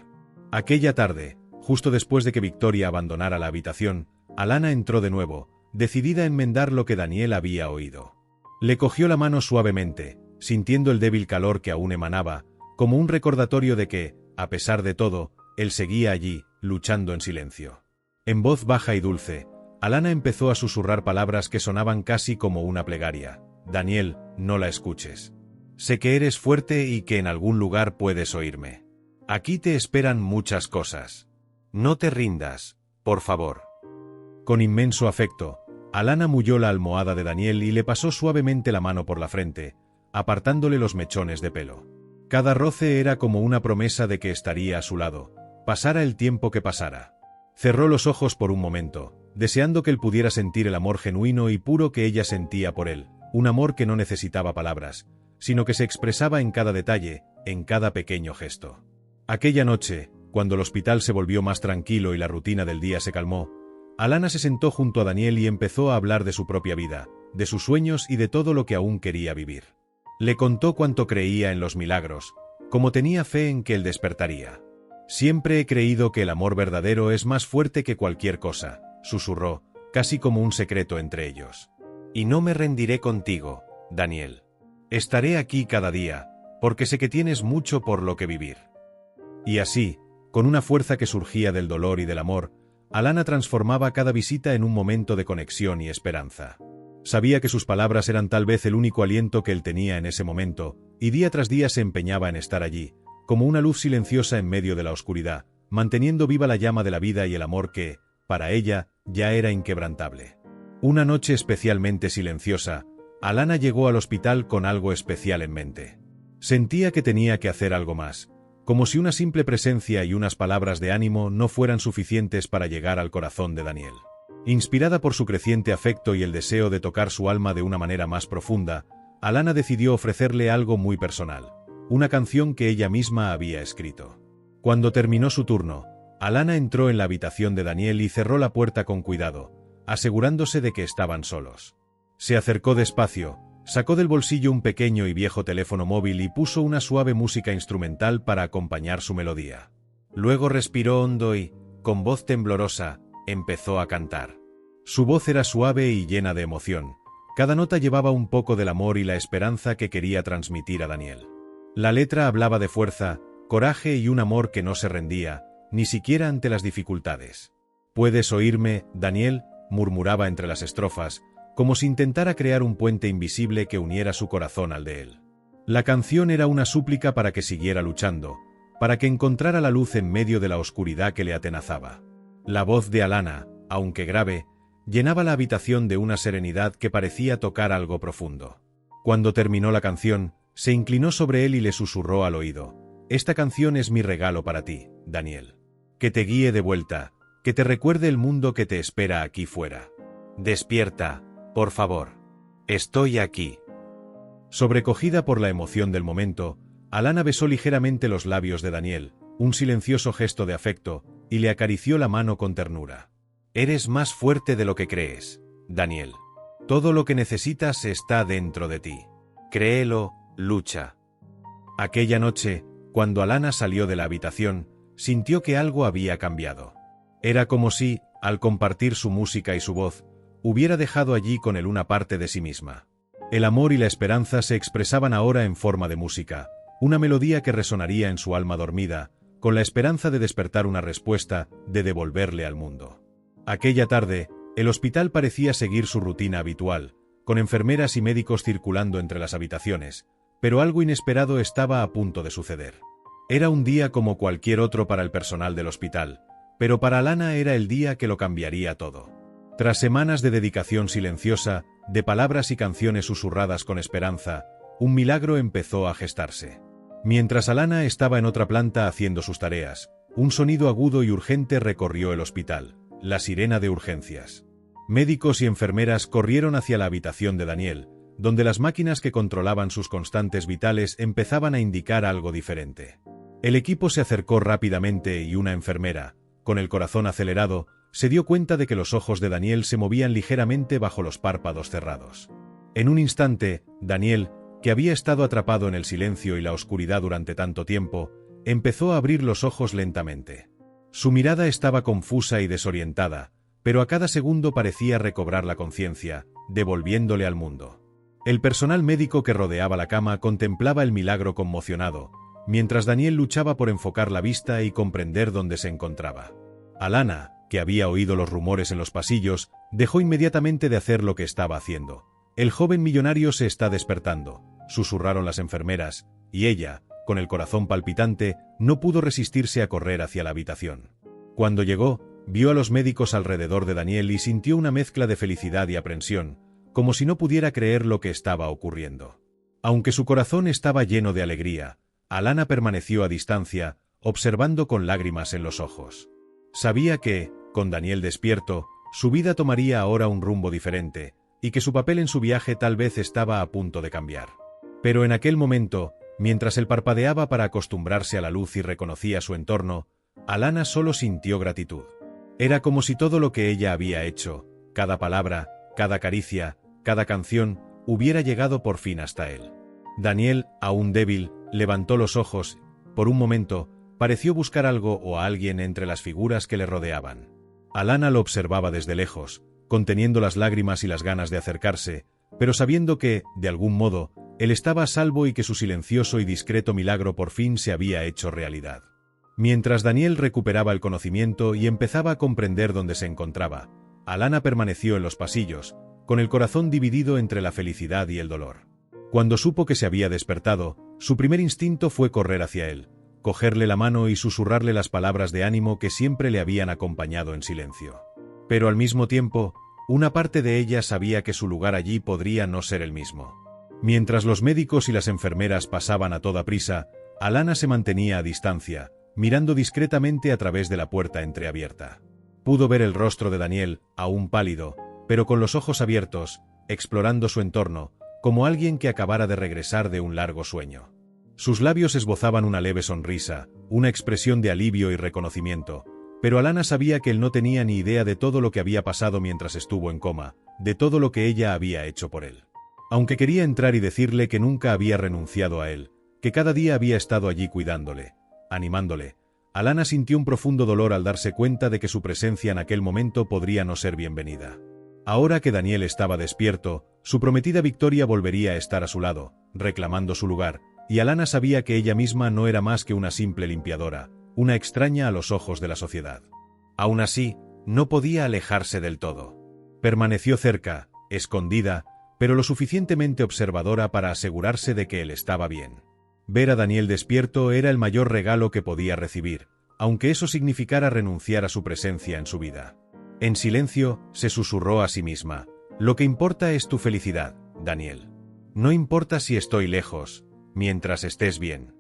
Aquella tarde, justo después de que Victoria abandonara la habitación, Alana entró de nuevo, decidida a enmendar lo que Daniel había oído. Le cogió la mano suavemente, sintiendo el débil calor que aún emanaba, como un recordatorio de que, a pesar de todo, él seguía allí, luchando en silencio. En voz baja y dulce, Alana empezó a susurrar palabras que sonaban casi como una plegaria. «Daniel, no la escuches. Sé que eres fuerte y que en algún lugar puedes oírme. Aquí te esperan muchas cosas. No te rindas, por favor». Con inmenso afecto, Alana mulló la almohada de Daniel y le pasó suavemente la mano por la frente, apartándole los mechones de pelo. Cada roce era como una promesa de que estaría a su lado, pasara el tiempo que pasara. Cerró los ojos por un momento, deseando que él pudiera sentir el amor genuino y puro que ella sentía por él, un amor que no necesitaba palabras, sino que se expresaba en cada detalle, en cada pequeño gesto. Aquella noche, cuando el hospital se volvió más tranquilo y la rutina del día se calmó, Alana se sentó junto a Daniel y empezó a hablar de su propia vida, de sus sueños y de todo lo que aún quería vivir. Le contó cuánto creía en los milagros, cómo tenía fe en que él despertaría. «Siempre he creído que el amor verdadero es más fuerte que cualquier cosa», susurró, casi como un secreto entre ellos. «Y no me rendiré contigo, Daniel. Estaré aquí cada día, porque sé que tienes mucho por lo que vivir». Y así, con una fuerza que surgía del dolor y del amor, Alana transformaba cada visita en un momento de conexión y esperanza. Sabía que sus palabras eran tal vez el único aliento que él tenía en ese momento, y día tras día se empeñaba en estar allí, como una luz silenciosa en medio de la oscuridad, manteniendo viva la llama de la vida y el amor que, para ella, ya era inquebrantable. Una noche especialmente silenciosa, Alana llegó al hospital con algo especial en mente. Sentía que tenía que hacer algo más, como si una simple presencia y unas palabras de ánimo no fueran suficientes para llegar al corazón de Daniel. Inspirada por su creciente afecto y el deseo de tocar su alma de una manera más profunda, Alana decidió ofrecerle algo muy personal. Una canción que ella misma había escrito. Cuando terminó su turno, Alana entró en la habitación de Daniel y cerró la puerta con cuidado, asegurándose de que estaban solos. Se acercó despacio, sacó del bolsillo un pequeño y viejo teléfono móvil y puso una suave música instrumental para acompañar su melodía. Luego respiró hondo y, con voz temblorosa, empezó a cantar. Su voz era suave y llena de emoción. Cada nota llevaba un poco del amor y la esperanza que quería transmitir a Daniel. La letra hablaba de fuerza, coraje y un amor que no se rendía, ni siquiera ante las dificultades. «Puedes oírme, Daniel», murmuraba entre las estrofas, como si intentara crear un puente invisible que uniera su corazón al de él. La canción era una súplica para que siguiera luchando, para que encontrara la luz en medio de la oscuridad que le atenazaba. La voz de Alana, aunque grave, llenaba la habitación de una serenidad que parecía tocar algo profundo. Cuando terminó la canción, se inclinó sobre él y le susurró al oído: «Esta canción es mi regalo para ti, Daniel. Que te guíe de vuelta, que te recuerde el mundo que te espera aquí fuera. Despierta, por favor. Estoy aquí. Sobrecogida por la emoción del momento, Alana besó ligeramente los labios de Daniel, un silencioso gesto de afecto, y le acarició la mano con ternura. Eres más fuerte de lo que crees, Daniel. Todo lo que necesitas está dentro de ti. Créelo, lucha. Aquella noche, cuando Alana salió de la habitación, sintió que algo había cambiado. Era como si, al compartir su música y su voz, hubiera dejado allí con él una parte de sí misma. El amor y la esperanza se expresaban ahora en forma de música, una melodía que resonaría en su alma dormida, con la esperanza de despertar una respuesta, de devolverle al mundo. Aquella tarde, el hospital parecía seguir su rutina habitual, con enfermeras y médicos circulando entre las habitaciones, pero algo inesperado estaba a punto de suceder. Era un día como cualquier otro para el personal del hospital, pero para Alana era el día que lo cambiaría todo. Tras semanas de dedicación silenciosa, de palabras y canciones susurradas con esperanza, un milagro empezó a gestarse. Mientras Alana estaba en otra planta haciendo sus tareas, un sonido agudo y urgente recorrió el hospital, la sirena de urgencias. Médicos y enfermeras corrieron hacia la habitación de Daniel, donde las máquinas que controlaban sus constantes vitales empezaban a indicar algo diferente. El equipo se acercó rápidamente y una enfermera, con el corazón acelerado, se dio cuenta de que los ojos de Daniel se movían ligeramente bajo los párpados cerrados. En un instante, Daniel, que había estado atrapado en el silencio y la oscuridad durante tanto tiempo, empezó a abrir los ojos lentamente. Su mirada estaba confusa y desorientada, pero a cada segundo parecía recobrar la conciencia, devolviéndole al mundo. El personal médico que rodeaba la cama contemplaba el milagro conmocionado, mientras Daniel luchaba por enfocar la vista y comprender dónde se encontraba. Alana, que había oído los rumores en los pasillos, dejó inmediatamente de hacer lo que estaba haciendo. El joven millonario se está despertando, susurraron las enfermeras, y ella, con el corazón palpitante, no pudo resistirse a correr hacia la habitación. Cuando llegó, vio a los médicos alrededor de Daniel y sintió una mezcla de felicidad y aprensión, como si no pudiera creer lo que estaba ocurriendo. Aunque su corazón estaba lleno de alegría, Alana permaneció a distancia, observando con lágrimas en los ojos. Sabía que, con Daniel despierto, su vida tomaría ahora un rumbo diferente, y que su papel en su viaje tal vez estaba a punto de cambiar. Pero en aquel momento, mientras él parpadeaba para acostumbrarse a la luz y reconocía su entorno, Alana solo sintió gratitud. Era como si todo lo que ella había hecho, cada palabra, cada caricia, cada canción, hubiera llegado por fin hasta él. Daniel, aún débil, levantó los ojos, por un momento, pareció buscar algo o a alguien entre las figuras que le rodeaban. Alana lo observaba desde lejos, conteniendo las lágrimas y las ganas de acercarse, pero sabiendo que, de algún modo, él estaba a salvo y que su silencioso y discreto milagro por fin se había hecho realidad. Mientras Daniel recuperaba el conocimiento y empezaba a comprender dónde se encontraba, Alana permaneció en los pasillos, con el corazón dividido entre la felicidad y el dolor. Cuando supo que se había despertado, su primer instinto fue correr hacia él, cogerle la mano y susurrarle las palabras de ánimo que siempre le habían acompañado en silencio. Pero al mismo tiempo, una parte de ella sabía que su lugar allí podría no ser el mismo. Mientras los médicos y las enfermeras pasaban a toda prisa, Alana se mantenía a distancia, mirando discretamente a través de la puerta entreabierta. Pudo ver el rostro de Daniel, aún pálido, pero con los ojos abiertos, explorando su entorno, como alguien que acabara de regresar de un largo sueño. Sus labios esbozaban una leve sonrisa, una expresión de alivio y reconocimiento, pero Alana sabía que él no tenía ni idea de todo lo que había pasado mientras estuvo en coma, de todo lo que ella había hecho por él. Aunque quería entrar y decirle que nunca había renunciado a él, que cada día había estado allí cuidándole, animándole, Alana sintió un profundo dolor al darse cuenta de que su presencia en aquel momento podría no ser bienvenida. Ahora que Daniel estaba despierto, su prometida Victoria volvería a estar a su lado, reclamando su lugar, y Alana sabía que ella misma no era más que una simple limpiadora, una extraña a los ojos de la sociedad. Aún así, no podía alejarse del todo. Permaneció cerca, escondida, pero lo suficientemente observadora para asegurarse de que él estaba bien. Ver a Daniel despierto era el mayor regalo que podía recibir, aunque eso significara renunciar a su presencia en su vida. En silencio, se susurró a sí misma: «Lo que importa es tu felicidad, Daniel. No importa si estoy lejos, mientras estés bien».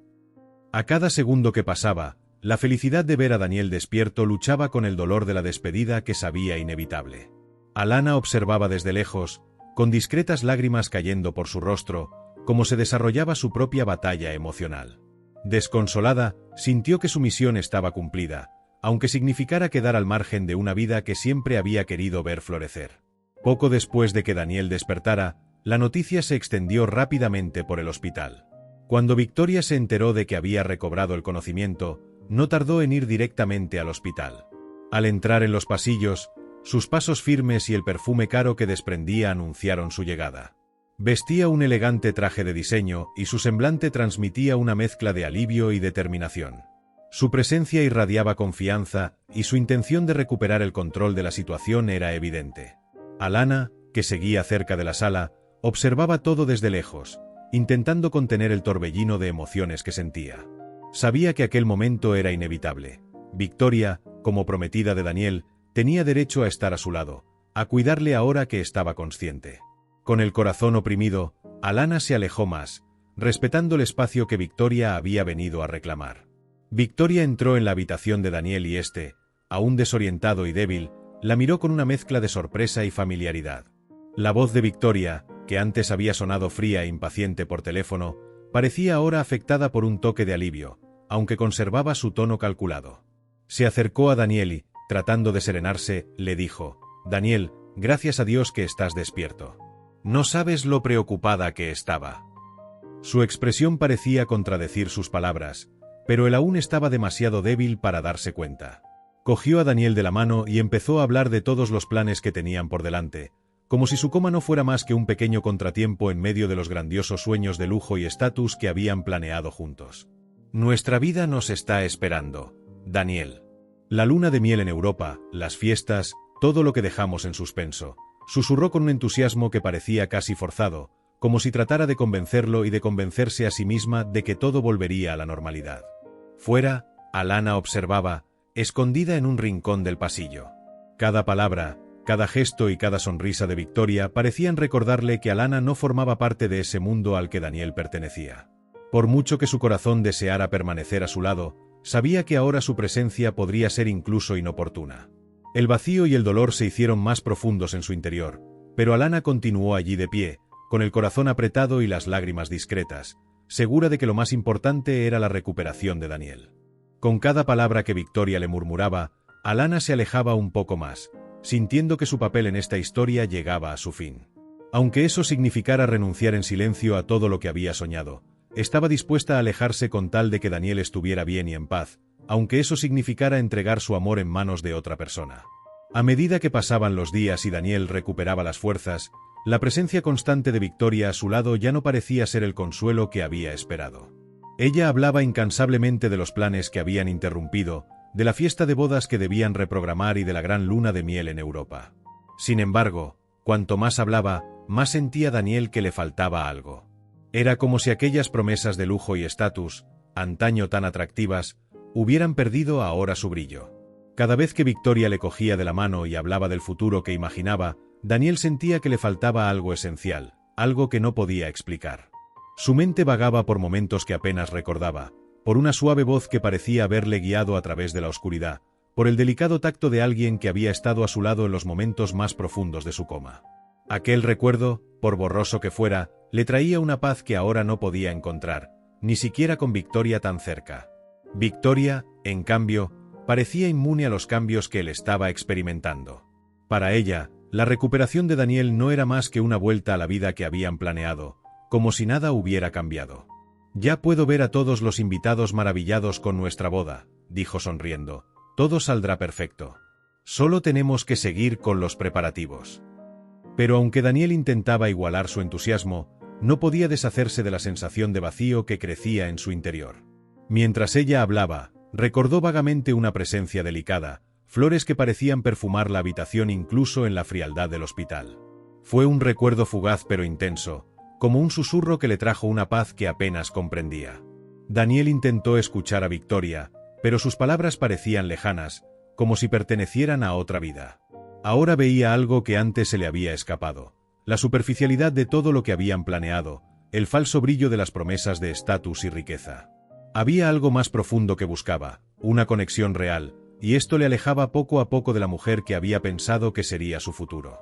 A cada segundo que pasaba, la felicidad de ver a Daniel despierto luchaba con el dolor de la despedida que sabía inevitable. Alana observaba desde lejos, con discretas lágrimas cayendo por su rostro, como se desarrollaba su propia batalla emocional. Desconsolada, sintió que su misión estaba cumplida, aunque significara quedar al margen de una vida que siempre había querido ver florecer. Poco después de que Daniel despertara, la noticia se extendió rápidamente por el hospital. Cuando Victoria se enteró de que había recobrado el conocimiento, no tardó en ir directamente al hospital. Al entrar en los pasillos, sus pasos firmes y el perfume caro que desprendía anunciaron su llegada. Vestía un elegante traje de diseño y su semblante transmitía una mezcla de alivio y determinación. Su presencia irradiaba confianza y su intención de recuperar el control de la situación era evidente. Alana, que seguía cerca de la sala, observaba todo desde lejos, intentando contener el torbellino de emociones que sentía. Sabía que aquel momento era inevitable. Victoria, como prometida de Daniel, tenía derecho a estar a su lado, a cuidarle ahora que estaba consciente. Con el corazón oprimido, Alana se alejó más, respetando el espacio que Victoria había venido a reclamar. Victoria entró en la habitación de Daniel y este, aún desorientado y débil, la miró con una mezcla de sorpresa y familiaridad. La voz de Victoria, que antes había sonado fría e impaciente por teléfono, parecía ahora afectada por un toque de alivio, aunque conservaba su tono calculado. Se acercó a Daniel y, tratando de serenarse, le dijo: «Daniel, gracias a Dios que estás despierto. No sabes lo preocupada que estaba». Su expresión parecía contradecir sus palabras, pero él aún estaba demasiado débil para darse cuenta. Cogió a Daniel de la mano y empezó a hablar de todos los planes que tenían por delante, como si su coma no fuera más que un pequeño contratiempo en medio de los grandiosos sueños de lujo y estatus que habían planeado juntos. «Nuestra vida nos está esperando, Daniel. La luna de miel en Europa, las fiestas, todo lo que dejamos en suspenso», susurró con un entusiasmo que parecía casi forzado, como si tratara de convencerlo y de convencerse a sí misma de que todo volvería a la normalidad. Fuera, Alana observaba, escondida en un rincón del pasillo. Cada palabra, cada gesto y cada sonrisa de Victoria parecían recordarle que Alana no formaba parte de ese mundo al que Daniel pertenecía. Por mucho que su corazón deseara permanecer a su lado, sabía que ahora su presencia podría ser incluso inoportuna. El vacío y el dolor se hicieron más profundos en su interior, pero Alana continuó allí de pie, con el corazón apretado y las lágrimas discretas, segura de que lo más importante era la recuperación de Daniel. Con cada palabra que Victoria le murmuraba, Alana se alejaba un poco más, sintiendo que su papel en esta historia llegaba a su fin. Aunque eso significara renunciar en silencio a todo lo que había soñado, estaba dispuesta a alejarse con tal de que Daniel estuviera bien y en paz, aunque eso significara entregar su amor en manos de otra persona. A medida que pasaban los días y Daniel recuperaba las fuerzas, la presencia constante de Victoria a su lado ya no parecía ser el consuelo que había esperado. Ella hablaba incansablemente de los planes que habían interrumpido, de la fiesta de bodas que debían reprogramar y de la gran luna de miel en Europa. Sin embargo, cuanto más hablaba, más sentía Daniel que le faltaba algo. Era como si aquellas promesas de lujo y estatus, antaño tan atractivas, hubieran perdido ahora su brillo. Cada vez que Victoria le cogía de la mano y hablaba del futuro que imaginaba, Daniel sentía que le faltaba algo esencial, algo que no podía explicar. Su mente vagaba por momentos que apenas recordaba, por una suave voz que parecía haberle guiado a través de la oscuridad, por el delicado tacto de alguien que había estado a su lado en los momentos más profundos de su coma. Aquel recuerdo, por borroso que fuera, le traía una paz que ahora no podía encontrar, ni siquiera con Victoria tan cerca. Victoria, en cambio, parecía inmune a los cambios que él estaba experimentando. Para ella, la recuperación de Daniel no era más que una vuelta a la vida que habían planeado, como si nada hubiera cambiado. «Ya puedo ver a todos los invitados maravillados con nuestra boda», dijo sonriendo. «Todo saldrá perfecto. Solo tenemos que seguir con los preparativos». Pero aunque Daniel intentaba igualar su entusiasmo, no podía deshacerse de la sensación de vacío que crecía en su interior. Mientras ella hablaba, recordó vagamente una presencia delicada, flores que parecían perfumar la habitación incluso en la frialdad del hospital. Fue un recuerdo fugaz pero intenso, como un susurro que le trajo una paz que apenas comprendía. Daniel intentó escuchar a Victoria, pero sus palabras parecían lejanas, como si pertenecieran a otra vida. Ahora veía algo que antes se le había escapado, la superficialidad de todo lo que habían planeado, el falso brillo de las promesas de estatus y riqueza. Había algo más profundo que buscaba, una conexión real, y esto le alejaba poco a poco de la mujer que había pensado que sería su futuro.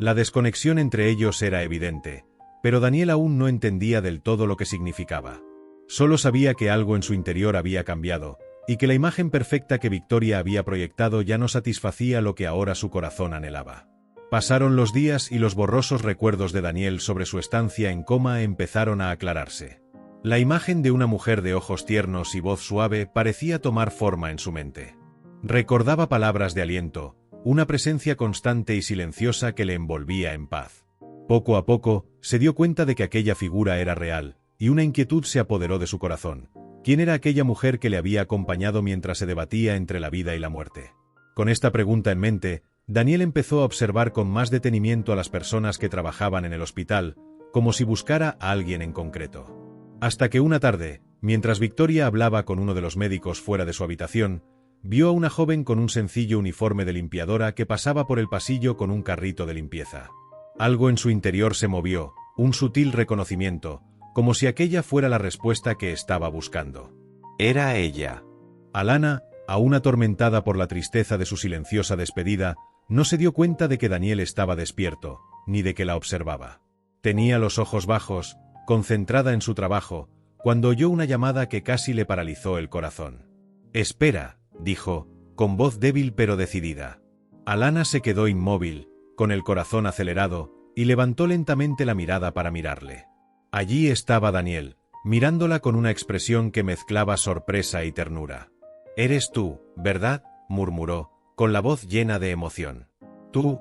La desconexión entre ellos era evidente, pero Daniel aún no entendía del todo lo que significaba. Solo sabía que algo en su interior había cambiado, y que la imagen perfecta que Victoria había proyectado ya no satisfacía lo que ahora su corazón anhelaba. Pasaron los días y los borrosos recuerdos de Daniel sobre su estancia en coma empezaron a aclararse. La imagen de una mujer de ojos tiernos y voz suave parecía tomar forma en su mente. Recordaba palabras de aliento, una presencia constante y silenciosa que le envolvía en paz. Poco a poco, se dio cuenta de que aquella figura era real, y una inquietud se apoderó de su corazón. ¿Quién era aquella mujer que le había acompañado mientras se debatía entre la vida y la muerte? Con esta pregunta en mente, Daniel empezó a observar con más detenimiento a las personas que trabajaban en el hospital, como si buscara a alguien en concreto. Hasta que una tarde, mientras Victoria hablaba con uno de los médicos fuera de su habitación, vio a una joven con un sencillo uniforme de limpiadora que pasaba por el pasillo con un carrito de limpieza. Algo en su interior se movió, un sutil reconocimiento, como si aquella fuera la respuesta que estaba buscando. Era ella. Alana, aún atormentada por la tristeza de su silenciosa despedida, no se dio cuenta de que Daniel estaba despierto, ni de que la observaba. Tenía los ojos bajos, concentrada en su trabajo, cuando oyó una llamada que casi le paralizó el corazón. «Espera», dijo, con voz débil pero decidida. Alana se quedó inmóvil, con el corazón acelerado, y levantó lentamente la mirada para mirarle. Allí estaba Daniel, mirándola con una expresión que mezclaba sorpresa y ternura. «Eres tú, ¿verdad?», murmuró, con la voz llena de emoción. «Tú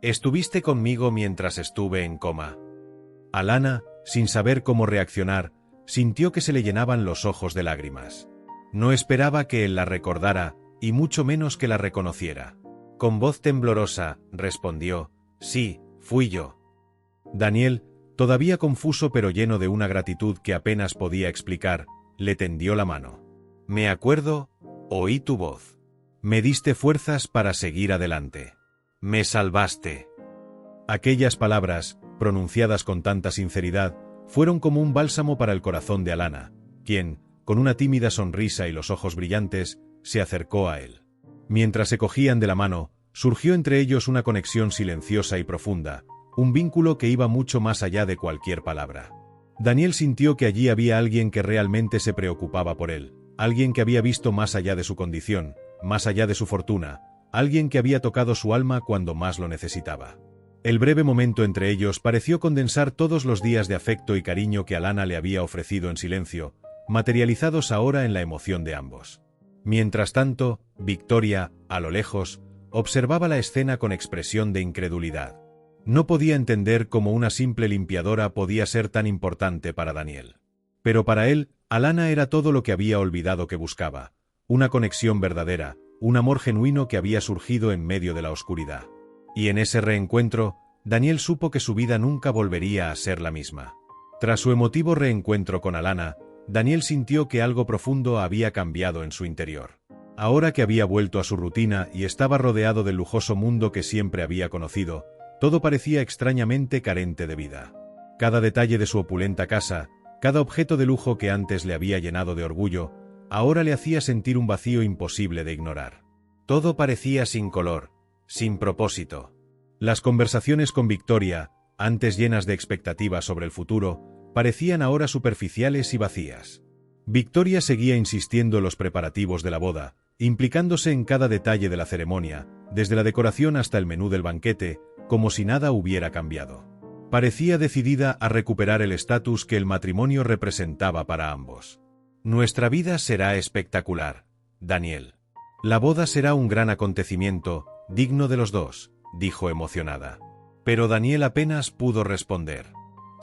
estuviste conmigo mientras estuve en coma». Alana, sin saber cómo reaccionar, sintió que se le llenaban los ojos de lágrimas. No esperaba que él la recordara, y mucho menos que la reconociera. Con voz temblorosa, respondió: «Sí, fui yo». Daniel, todavía confuso pero lleno de una gratitud que apenas podía explicar, le tendió la mano. «Me acuerdo, oí tu voz. Me diste fuerzas para seguir adelante. Me salvaste». Aquellas palabras, pronunciadas con tanta sinceridad, fueron como un bálsamo para el corazón de Alana, quien, con una tímida sonrisa y los ojos brillantes, se acercó a él. Mientras se cogían de la mano, surgió entre ellos una conexión silenciosa y profunda, un vínculo que iba mucho más allá de cualquier palabra. Daniel sintió que allí había alguien que realmente se preocupaba por él, alguien que había visto más allá de su condición, más allá de su fortuna, alguien que había tocado su alma cuando más lo necesitaba. El breve momento entre ellos pareció condensar todos los días de afecto y cariño que Alana le había ofrecido en silencio, materializados ahora en la emoción de ambos. Mientras tanto, Victoria, a lo lejos, observaba la escena con expresión de incredulidad. No podía entender cómo una simple limpiadora podía ser tan importante para Daniel. Pero para él, Alana era todo lo que había olvidado que buscaba, una conexión verdadera, un amor genuino que había surgido en medio de la oscuridad. Y en ese reencuentro, Daniel supo que su vida nunca volvería a ser la misma. Tras su emotivo reencuentro con Alana, Daniel sintió que algo profundo había cambiado en su interior. Ahora que había vuelto a su rutina y estaba rodeado del lujoso mundo que siempre había conocido, todo parecía extrañamente carente de vida. Cada detalle de su opulenta casa, cada objeto de lujo que antes le había llenado de orgullo, ahora le hacía sentir un vacío imposible de ignorar. Todo parecía sin color, sin propósito. Las conversaciones con Victoria, antes llenas de expectativas sobre el futuro, parecían ahora superficiales y vacías. Victoria seguía insistiendo en los preparativos de la boda, implicándose en cada detalle de la ceremonia, desde la decoración hasta el menú del banquete, como si nada hubiera cambiado. Parecía decidida a recuperar el estatus que el matrimonio representaba para ambos. «Nuestra vida será espectacular, Daniel. La boda será un gran acontecimiento, digno de los dos», dijo emocionada. Pero Daniel apenas pudo responder.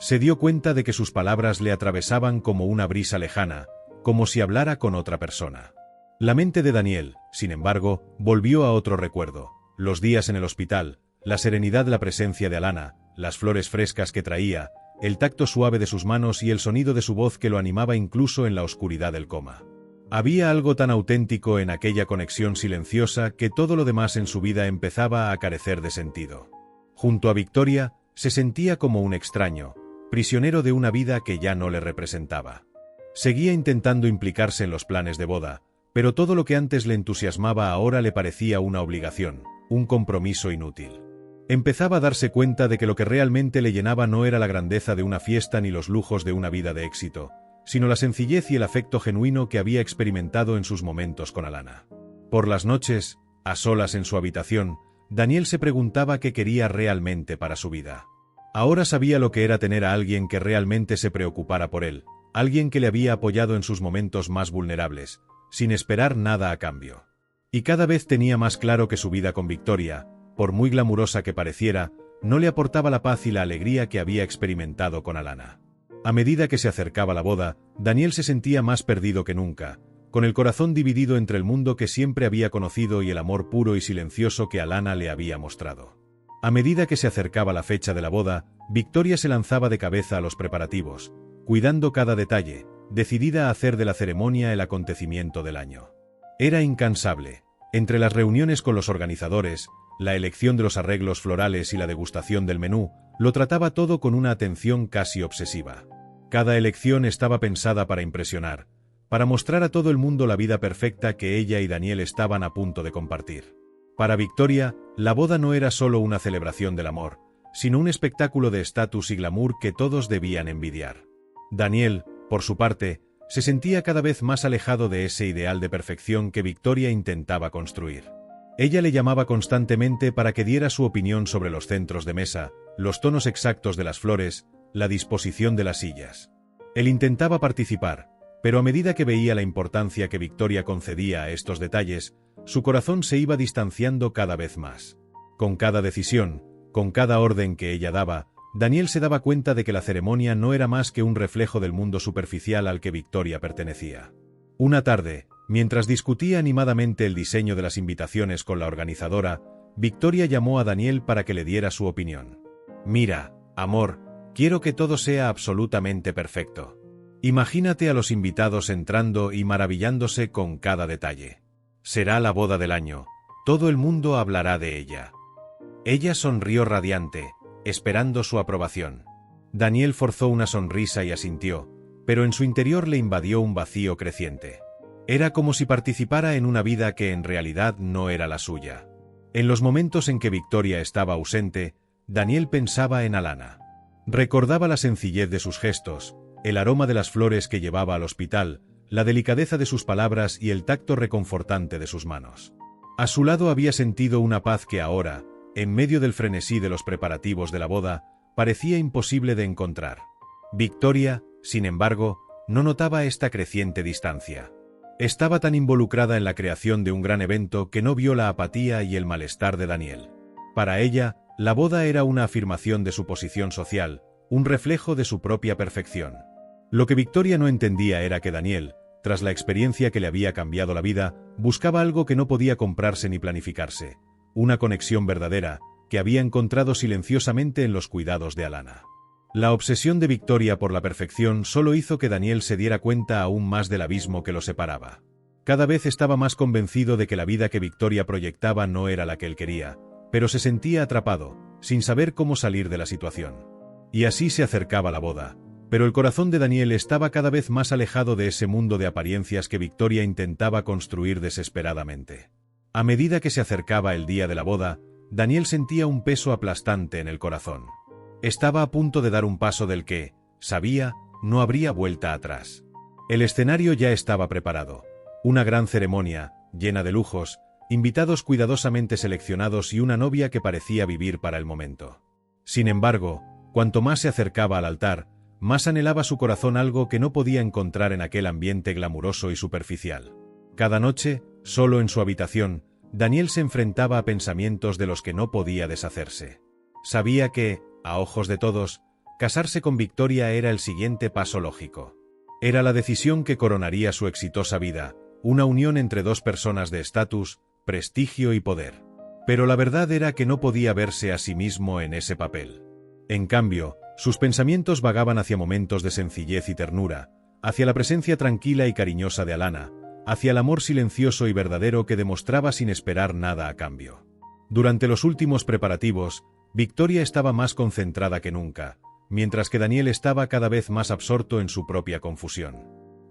Se dio cuenta de que sus palabras le atravesaban como una brisa lejana, como si hablara con otra persona. La mente de Daniel, sin embargo, volvió a otro recuerdo: los días en el hospital, la serenidad de la presencia de Alana, las flores frescas que traía, el tacto suave de sus manos y el sonido de su voz que lo animaba incluso en la oscuridad del coma. Había algo tan auténtico en aquella conexión silenciosa que todo lo demás en su vida empezaba a carecer de sentido. Junto a Victoria, se sentía como un extraño, prisionero de una vida que ya no le representaba. Seguía intentando implicarse en los planes de boda, pero todo lo que antes le entusiasmaba ahora le parecía una obligación, un compromiso inútil. Empezaba a darse cuenta de que lo que realmente le llenaba no era la grandeza de una fiesta ni los lujos de una vida de éxito, sino la sencillez y el afecto genuino que había experimentado en sus momentos con Alana. Por las noches, a solas en su habitación, Daniel se preguntaba qué quería realmente para su vida. Ahora sabía lo que era tener a alguien que realmente se preocupara por él, alguien que le había apoyado en sus momentos más vulnerables, sin esperar nada a cambio. Y cada vez tenía más claro que su vida con Victoria, por muy glamurosa que pareciera, no le aportaba la paz y la alegría que había experimentado con Alana. A medida que se acercaba la boda, Daniel se sentía más perdido que nunca, con el corazón dividido entre el mundo que siempre había conocido y el amor puro y silencioso que Alana le había mostrado. A medida que se acercaba la fecha de la boda, Victoria se lanzaba de cabeza a los preparativos, cuidando cada detalle, decidida a hacer de la ceremonia el acontecimiento del año. Era incansable. Entre las reuniones con los organizadores, la elección de los arreglos florales y la degustación del menú, lo trataba todo con una atención casi obsesiva. Cada elección estaba pensada para impresionar, para mostrar a todo el mundo la vida perfecta que ella y Daniel estaban a punto de compartir. Para Victoria, la boda no era solo una celebración del amor, sino un espectáculo de estatus y glamour que todos debían envidiar. Daniel, por su parte, se sentía cada vez más alejado de ese ideal de perfección que Victoria intentaba construir. Ella le llamaba constantemente para que diera su opinión sobre los centros de mesa, los tonos exactos de las flores, la disposición de las sillas. Él intentaba participar, pero a medida que veía la importancia que Victoria concedía a estos detalles, su corazón se iba distanciando cada vez más. Con cada decisión, con cada orden que ella daba, Daniel se daba cuenta de que la ceremonia no era más que un reflejo del mundo superficial al que Victoria pertenecía. Una tarde, mientras discutía animadamente el diseño de las invitaciones con la organizadora, Victoria llamó a Daniel para que le diera su opinión. «Mira, amor, quiero que todo sea absolutamente perfecto. Imagínate a los invitados entrando y maravillándose con cada detalle. Será la boda del año, todo el mundo hablará de ella». Ella sonrió radiante, esperando su aprobación. Daniel forzó una sonrisa y asintió, pero en su interior le invadió un vacío creciente. Era como si participara en una vida que en realidad no era la suya. En los momentos en que Victoria estaba ausente, Daniel pensaba en Alana. Recordaba la sencillez de sus gestos, el aroma de las flores que llevaba al hospital, la delicadeza de sus palabras y el tacto reconfortante de sus manos. A su lado había sentido una paz que ahora, en medio del frenesí de los preparativos de la boda, parecía imposible de encontrar. Victoria, sin embargo, no notaba esta creciente distancia. Estaba tan involucrada en la creación de un gran evento que no vio la apatía y el malestar de Daniel. Para ella, la boda era una afirmación de su posición social, un reflejo de su propia perfección. Lo que Victoria no entendía era que Daniel, tras la experiencia que le había cambiado la vida, buscaba algo que no podía comprarse ni planificarse, una conexión verdadera, que había encontrado silenciosamente en los cuidados de Alana. La obsesión de Victoria por la perfección solo hizo que Daniel se diera cuenta aún más del abismo que lo separaba. Cada vez estaba más convencido de que la vida que Victoria proyectaba no era la que él quería, pero se sentía atrapado, sin saber cómo salir de la situación. Y así se acercaba la boda, pero el corazón de Daniel estaba cada vez más alejado de ese mundo de apariencias que Victoria intentaba construir desesperadamente. A medida que se acercaba el día de la boda, Daniel sentía un peso aplastante en el corazón. Estaba a punto de dar un paso del que, sabía, no habría vuelta atrás. El escenario ya estaba preparado. Una gran ceremonia, llena de lujos, invitados cuidadosamente seleccionados y una novia que parecía vivir para el momento. Sin embargo, cuanto más se acercaba al altar, más anhelaba su corazón algo que no podía encontrar en aquel ambiente glamuroso y superficial. Cada noche, solo en su habitación, Daniel se enfrentaba a pensamientos de los que no podía deshacerse. Sabía que, a ojos de todos, casarse con Victoria era el siguiente paso lógico. Era la decisión que coronaría su exitosa vida, una unión entre dos personas de estatus, prestigio y poder. Pero la verdad era que no podía verse a sí mismo en ese papel. En cambio, sus pensamientos vagaban hacia momentos de sencillez y ternura, hacia la presencia tranquila y cariñosa de Alana, hacia el amor silencioso y verdadero que demostraba sin esperar nada a cambio. Durante los últimos preparativos, Victoria estaba más concentrada que nunca, mientras que Daniel estaba cada vez más absorto en su propia confusión.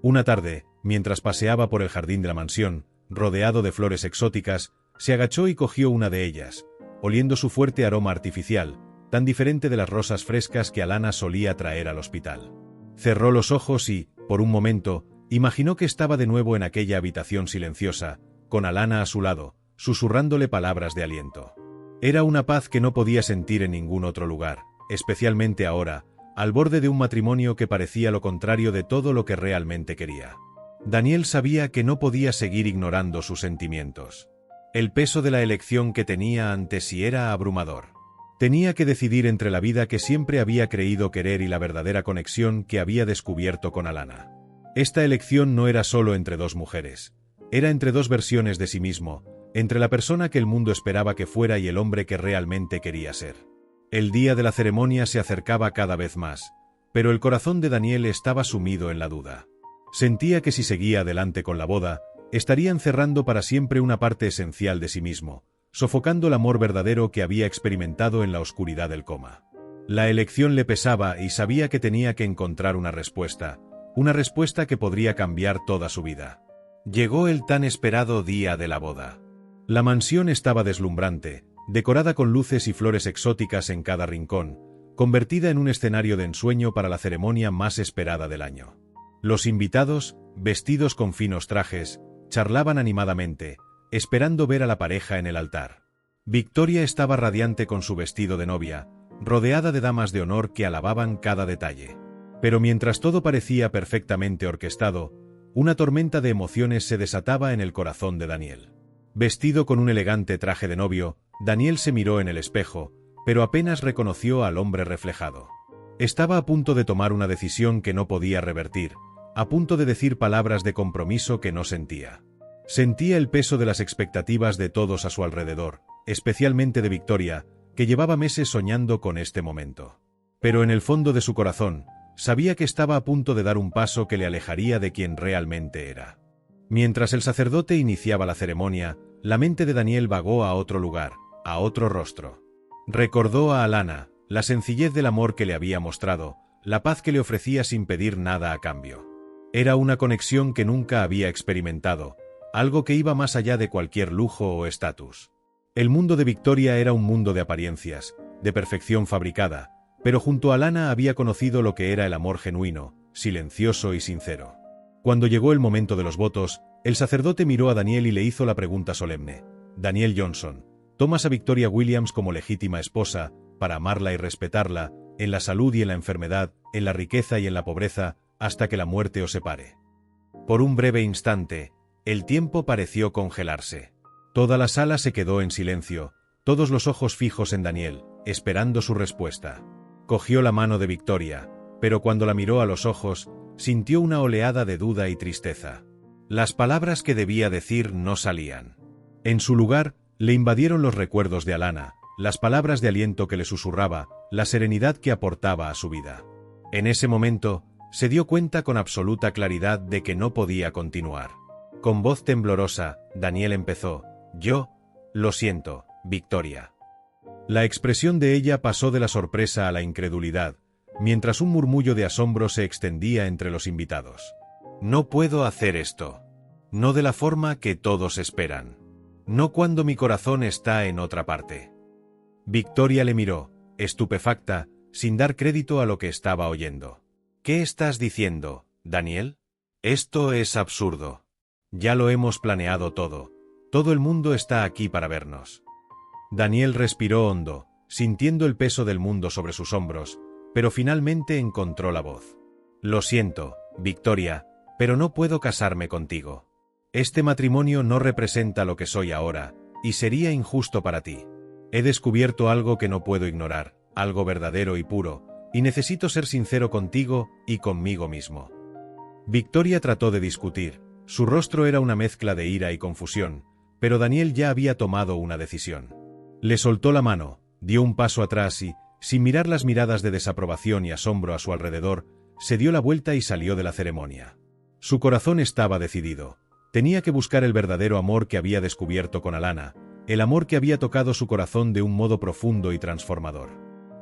Una tarde, mientras paseaba por el jardín de la mansión, rodeado de flores exóticas, se agachó y cogió una de ellas, oliendo su fuerte aroma artificial, tan diferente de las rosas frescas que Alana solía traer al hospital. Cerró los ojos y, por un momento, imaginó que estaba de nuevo en aquella habitación silenciosa, con Alana a su lado, susurrándole palabras de aliento. Era una paz que no podía sentir en ningún otro lugar, especialmente ahora, al borde de un matrimonio que parecía lo contrario de todo lo que realmente quería. Daniel sabía que no podía seguir ignorando sus sentimientos. El peso de la elección que tenía ante sí era abrumador. Tenía que decidir entre la vida que siempre había creído querer y la verdadera conexión que había descubierto con Alana. Esta elección no era solo entre dos mujeres. Era entre dos versiones de sí mismo, entre la persona que el mundo esperaba que fuera y el hombre que realmente quería ser. El día de la ceremonia se acercaba cada vez más, pero el corazón de Daniel estaba sumido en la duda. Sentía que si seguía adelante con la boda, estaría encerrando para siempre una parte esencial de sí mismo, sofocando el amor verdadero que había experimentado en la oscuridad del coma. La elección le pesaba y sabía que tenía que encontrar una respuesta que podría cambiar toda su vida. Llegó el tan esperado día de la boda. La mansión estaba deslumbrante, decorada con luces y flores exóticas en cada rincón, convertida en un escenario de ensueño para la ceremonia más esperada del año. Los invitados, vestidos con finos trajes, charlaban animadamente, esperando ver a la pareja en el altar. Victoria estaba radiante con su vestido de novia, rodeada de damas de honor que alababan cada detalle. Pero mientras todo parecía perfectamente orquestado, una tormenta de emociones se desataba en el corazón de Daniel. Vestido con un elegante traje de novio, Daniel se miró en el espejo, pero apenas reconoció al hombre reflejado. Estaba a punto de tomar una decisión que no podía revertir, a punto de decir palabras de compromiso que no sentía. Sentía el peso de las expectativas de todos a su alrededor, especialmente de Victoria, que llevaba meses soñando con este momento. Pero en el fondo de su corazón, sabía que estaba a punto de dar un paso que le alejaría de quien realmente era. Mientras el sacerdote iniciaba la ceremonia, la mente de Daniel vagó a otro lugar, a otro rostro. Recordó a Alana, la sencillez del amor que le había mostrado, la paz que le ofrecía sin pedir nada a cambio. Era una conexión que nunca había experimentado, algo que iba más allá de cualquier lujo o estatus. El mundo de Victoria era un mundo de apariencias, de perfección fabricada, pero junto a Alana había conocido lo que era el amor genuino, silencioso y sincero. Cuando llegó el momento de los votos, el sacerdote miró a Daniel y le hizo la pregunta solemne: Daniel Johnson, ¿tomas a Victoria Williams como legítima esposa, para amarla y respetarla, en la salud y en la enfermedad, en la riqueza y en la pobreza, hasta que la muerte os separe? Por un breve instante, el tiempo pareció congelarse. Toda la sala se quedó en silencio, todos los ojos fijos en Daniel, esperando su respuesta. Cogió la mano de Victoria, pero cuando la miró a los ojos, sintió una oleada de duda y tristeza. Las palabras que debía decir no salían. En su lugar, le invadieron los recuerdos de Alana, las palabras de aliento que le susurraba, la serenidad que aportaba a su vida. En ese momento, se dio cuenta con absoluta claridad de que no podía continuar. Con voz temblorosa, Daniel empezó: «Yo, lo siento, Victoria». La expresión de ella pasó de la sorpresa a la incredulidad, mientras un murmullo de asombro se extendía entre los invitados. «No puedo hacer esto. No de la forma que todos esperan. No cuando mi corazón está en otra parte». Victoria le miró, estupefacta, sin dar crédito a lo que estaba oyendo. «¿Qué estás diciendo, Daniel? Esto es absurdo. Ya lo hemos planeado todo. Todo el mundo está aquí para vernos». Daniel respiró hondo, sintiendo el peso del mundo sobre sus hombros, pero finalmente encontró la voz. «Lo siento, Victoria, pero no puedo casarme contigo. Este matrimonio no representa lo que soy ahora, y sería injusto para ti. He descubierto algo que no puedo ignorar, algo verdadero y puro, y necesito ser sincero contigo y conmigo mismo». Victoria trató de discutir, su rostro era una mezcla de ira y confusión, pero Daniel ya había tomado una decisión. Le soltó la mano, dio un paso atrás y, sin mirar las miradas de desaprobación y asombro a su alrededor, se dio la vuelta y salió de la ceremonia. Su corazón estaba decidido. Tenía que buscar el verdadero amor que había descubierto con Alana, el amor que había tocado su corazón de un modo profundo y transformador.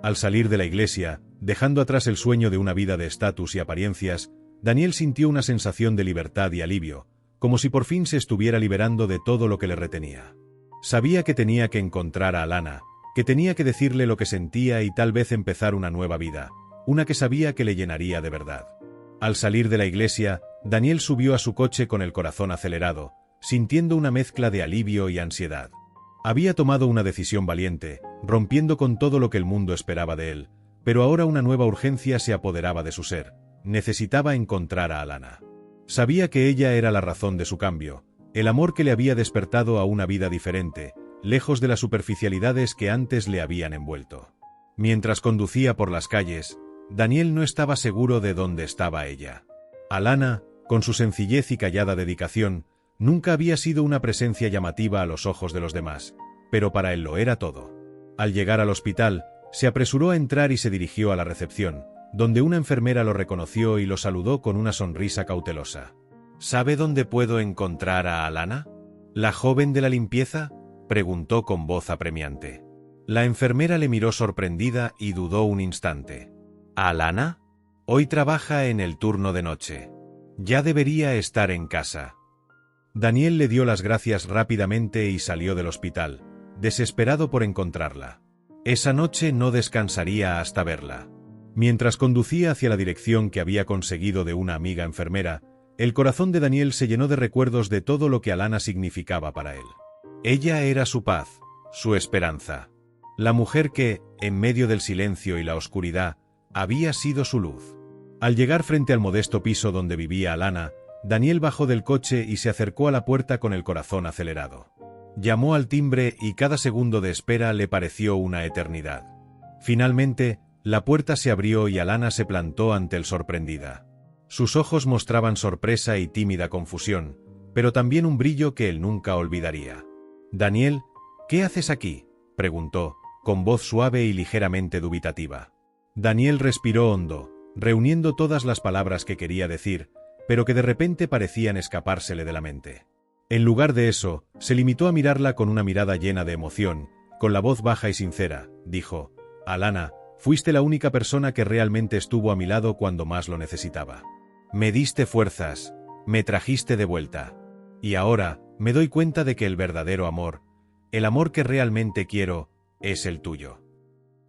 Al salir de la iglesia, dejando atrás el sueño de una vida de estatus y apariencias, Daniel sintió una sensación de libertad y alivio, como si por fin se estuviera liberando de todo lo que le retenía. Sabía que tenía que encontrar a Alana, que tenía que decirle lo que sentía y tal vez empezar una nueva vida, una que sabía que le llenaría de verdad. Al salir de la iglesia, Daniel subió a su coche con el corazón acelerado, sintiendo una mezcla de alivio y ansiedad. Había tomado una decisión valiente, rompiendo con todo lo que el mundo esperaba de él, pero ahora una nueva urgencia se apoderaba de su ser. Necesitaba encontrar a Alana. Sabía que ella era la razón de su cambio, el amor que le había despertado a una vida diferente, lejos de las superficialidades que antes le habían envuelto. Mientras conducía por las calles, Daniel no estaba seguro de dónde estaba ella. Alana, con su sencillez y callada dedicación, nunca había sido una presencia llamativa a los ojos de los demás, pero para él lo era todo. Al llegar al hospital, se apresuró a entrar y se dirigió a la recepción, donde una enfermera lo reconoció y lo saludó con una sonrisa cautelosa. ¿Sabe dónde puedo encontrar a Alana? ¿La joven de la limpieza?, preguntó con voz apremiante. La enfermera le miró sorprendida y dudó un instante. ¿Alana? Hoy trabaja en el turno de noche. Ya debería estar en casa. Daniel le dio las gracias rápidamente y salió del hospital, desesperado por encontrarla. Esa noche no descansaría hasta verla. Mientras conducía hacia la dirección que había conseguido de una amiga enfermera, el corazón de Daniel se llenó de recuerdos de todo lo que Alana significaba para él. Ella era su paz, su esperanza. La mujer que, en medio del silencio y la oscuridad, había sido su luz. Al llegar frente al modesto piso donde vivía Alana, Daniel bajó del coche y se acercó a la puerta con el corazón acelerado. Llamó al timbre y cada segundo de espera le pareció una eternidad. Finalmente, la puerta se abrió y Alana se plantó ante él sorprendida. Sus ojos mostraban sorpresa y tímida confusión, pero también un brillo que él nunca olvidaría. «Daniel, ¿qué haces aquí?», preguntó, con voz suave y ligeramente dubitativa. Daniel respiró hondo, reuniendo todas las palabras que quería decir, pero que de repente parecían escapársele de la mente. En lugar de eso, se limitó a mirarla con una mirada llena de emoción, con la voz baja y sincera, dijo: «Alana, fuiste la única persona que realmente estuvo a mi lado cuando más lo necesitaba. Me diste fuerzas, me trajiste de vuelta. Y ahora, me doy cuenta de que el verdadero amor, el amor que realmente quiero, es el tuyo».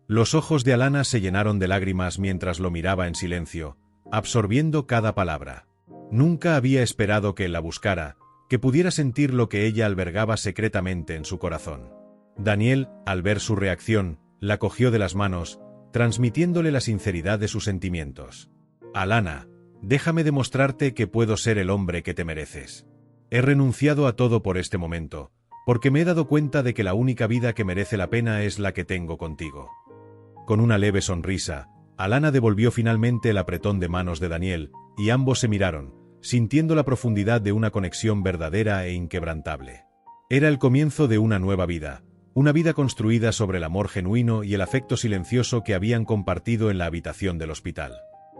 Los ojos de Alana se llenaron de lágrimas mientras lo miraba en silencio, absorbiendo cada palabra. Nunca había esperado que él la buscara, que pudiera sentir lo que ella albergaba secretamente en su corazón. Daniel, al ver su reacción, la cogió de las manos, transmitiéndole la sinceridad de sus sentimientos. «Alana, déjame demostrarte que puedo ser el hombre que te mereces. He renunciado a todo por este momento, porque me he dado cuenta de que la única vida que merece la pena es la que tengo contigo». Con una leve sonrisa, Alana devolvió finalmente el apretón de manos de Daniel, y ambos se miraron, sintiendo la profundidad de una conexión verdadera e inquebrantable. Era el comienzo de una nueva vida, una vida construida sobre el amor genuino y el afecto silencioso que habían compartido en la habitación del hospital.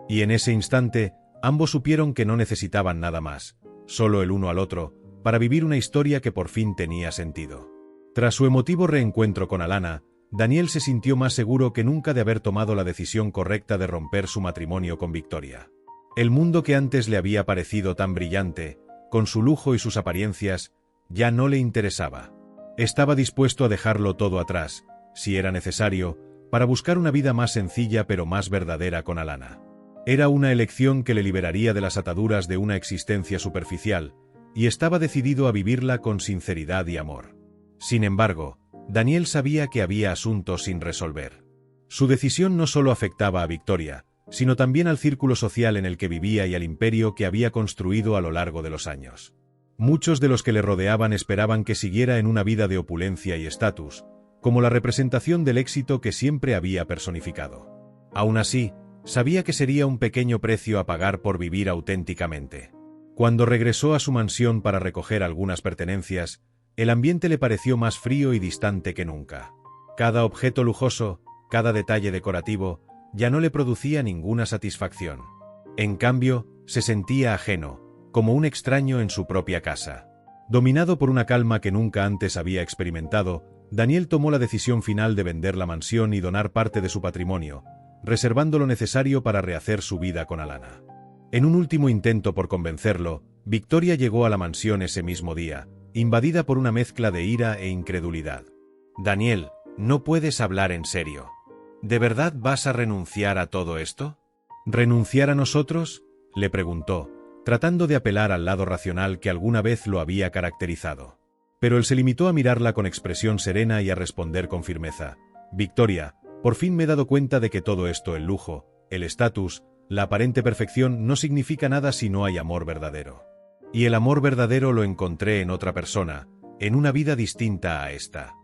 Y en ese instante, ambos supieron que no necesitaban nada más, solo el uno al otro, para vivir una historia que por fin tenía sentido. Tras su emotivo reencuentro con Alana, Daniel se sintió más seguro que nunca de haber tomado la decisión correcta de romper su matrimonio con Victoria. El mundo que antes le había parecido tan brillante, con su lujo y sus apariencias, ya no le interesaba. Estaba dispuesto a dejarlo todo atrás, si era necesario, para buscar una vida más sencilla pero más verdadera con Alana. Era una elección que le liberaría de las ataduras de una existencia superficial, y estaba decidido a vivirla con sinceridad y amor. Sin embargo, Daniel sabía que había asuntos sin resolver. Su decisión no solo afectaba a Victoria, sino también al círculo social en el que vivía y al imperio que había construido a lo largo de los años. Muchos de los que le rodeaban esperaban que siguiera en una vida de opulencia y estatus, como la representación del éxito que siempre había personificado. Aún así, sabía que sería un pequeño precio a pagar por vivir auténticamente. Cuando regresó a su mansión para recoger algunas pertenencias, el ambiente le pareció más frío y distante que nunca. Cada objeto lujoso, cada detalle decorativo, ya no le producía ninguna satisfacción. En cambio, se sentía ajeno, como un extraño en su propia casa. Dominado por una calma que nunca antes había experimentado, Daniel tomó la decisión final de vender la mansión y donar parte de su patrimonio, reservando lo necesario para rehacer su vida con Alana. En un último intento por convencerlo, Victoria llegó a la mansión ese mismo día, invadida por una mezcla de ira e incredulidad. Daniel, no puedes hablar en serio. ¿De verdad vas a renunciar a todo esto? ¿Renunciar a nosotros?, le preguntó, tratando de apelar al lado racional que alguna vez lo había caracterizado. Pero él se limitó a mirarla con expresión serena y a responder con firmeza. Victoria, por fin me he dado cuenta de que todo esto, el lujo, el estatus, la aparente perfección, no significa nada si no hay amor verdadero. Y el amor verdadero lo encontré en otra persona, en una vida distinta a esta.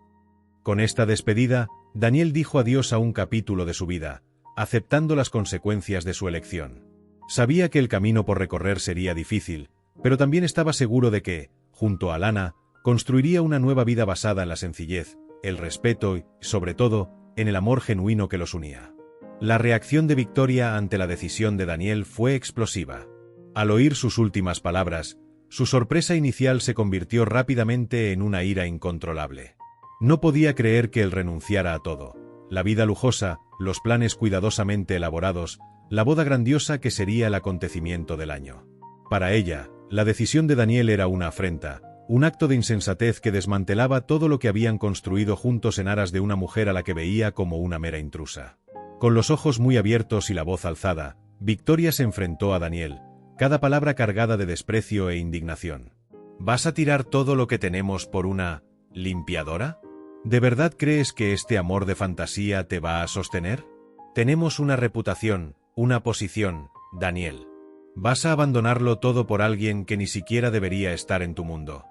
Con esta despedida, Daniel dijo adiós a un capítulo de su vida, aceptando las consecuencias de su elección. Sabía que el camino por recorrer sería difícil, pero también estaba seguro de que, junto a Lana, construiría una nueva vida basada en la sencillez, el respeto y, sobre todo, en el amor genuino que los unía. La reacción de Victoria ante la decisión de Daniel fue explosiva. Al oír sus últimas palabras, su sorpresa inicial se convirtió rápidamente en una ira incontrolable. No podía creer que él renunciara a todo: la vida lujosa, los planes cuidadosamente elaborados, la boda grandiosa que sería el acontecimiento del año. Para ella, la decisión de Daniel era una afrenta, un acto de insensatez que desmantelaba todo lo que habían construido juntos en aras de una mujer a la que veía como una mera intrusa. Con los ojos muy abiertos y la voz alzada, Victoria se enfrentó a Daniel, cada palabra cargada de desprecio e indignación. ¿Vas a tirar todo lo que tenemos por una limpiadora? ¿De verdad crees que este amor de fantasía te va a sostener? Tenemos una reputación, una posición, Daniel. ¿Vas a abandonarlo todo por alguien que ni siquiera debería estar en tu mundo?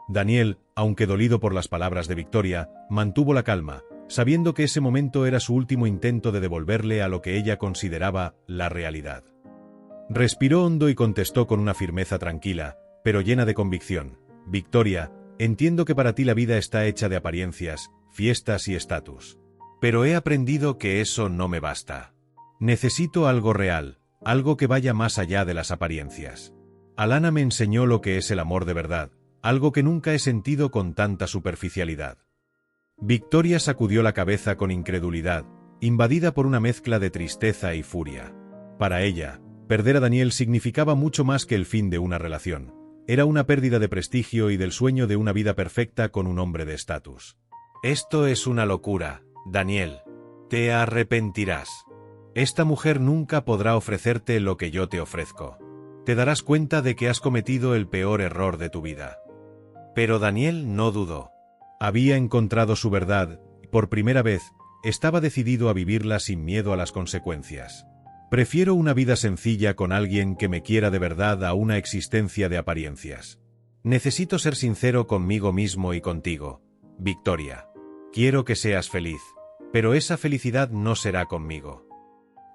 Daniel, aunque dolido por las palabras de Victoria, mantuvo la calma, sabiendo que ese momento era su último intento de devolverle a lo que ella consideraba la realidad. Respiró hondo y contestó con una firmeza tranquila, pero llena de convicción: Victoria, entiendo que para ti la vida está hecha de apariencias, fiestas y estatus. Pero he aprendido que eso no me basta. Necesito algo real, algo que vaya más allá de las apariencias. Alana me enseñó lo que es el amor de verdad, algo que nunca he sentido con tanta superficialidad. Victoria sacudió la cabeza con incredulidad, invadida por una mezcla de tristeza y furia. Para ella, perder a Daniel significaba mucho más que el fin de una relación. Era una pérdida de prestigio y del sueño de una vida perfecta con un hombre de estatus. Esto es una locura, Daniel. Te arrepentirás. Esta mujer nunca podrá ofrecerte lo que yo te ofrezco. Te darás cuenta de que has cometido el peor error de tu vida. Pero Daniel no dudó. Había encontrado su verdad y, por primera vez, estaba decidido a vivirla sin miedo a las consecuencias. Prefiero una vida sencilla con alguien que me quiera de verdad a una existencia de apariencias. Necesito ser sincero conmigo mismo y contigo, Victoria. Quiero que seas feliz, pero esa felicidad no será conmigo.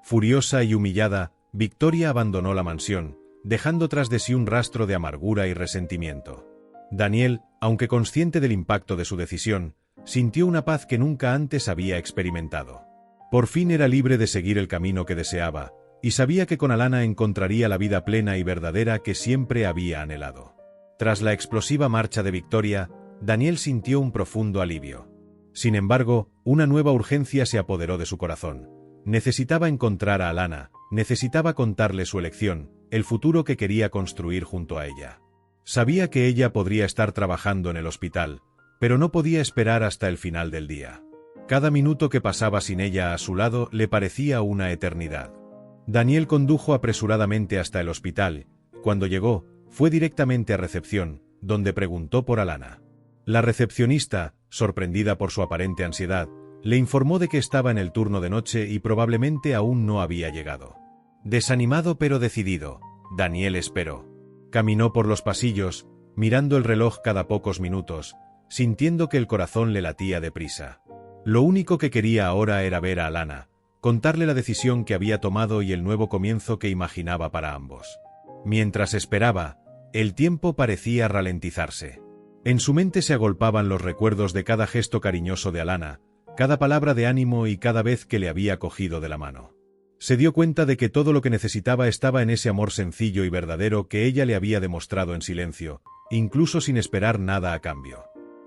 Furiosa y humillada, Victoria abandonó la mansión, dejando tras de sí un rastro de amargura y resentimiento. Daniel, aunque consciente del impacto de su decisión, sintió una paz que nunca antes había experimentado. Por fin era libre de seguir el camino que deseaba, y sabía que con Alana encontraría la vida plena y verdadera que siempre había anhelado. Tras la explosiva marcha de Victoria, Daniel sintió un profundo alivio. Sin embargo, una nueva urgencia se apoderó de su corazón. Necesitaba encontrar a Alana, necesitaba contarle su elección, el futuro que quería construir junto a ella. Sabía que ella podría estar trabajando en el hospital, pero no podía esperar hasta el final del día. Cada minuto que pasaba sin ella a su lado le parecía una eternidad. Daniel condujo apresuradamente hasta el hospital. Cuando llegó, fue directamente a recepción, donde preguntó por Alana. La recepcionista, sorprendida por su aparente ansiedad, le informó de que estaba en el turno de noche y probablemente aún no había llegado. Desanimado pero decidido, Daniel esperó. Caminó por los pasillos, mirando el reloj cada pocos minutos, sintiendo que el corazón le latía deprisa. Lo único que quería ahora era ver a Alana, contarle la decisión que había tomado y el nuevo comienzo que imaginaba para ambos. Mientras esperaba, el tiempo parecía ralentizarse. En su mente se agolpaban los recuerdos de cada gesto cariñoso de Alana, cada palabra de ánimo y cada vez que le había cogido de la mano. Se dio cuenta de que todo lo que necesitaba estaba en ese amor sencillo y verdadero que ella le había demostrado en silencio, incluso sin esperar nada a cambio.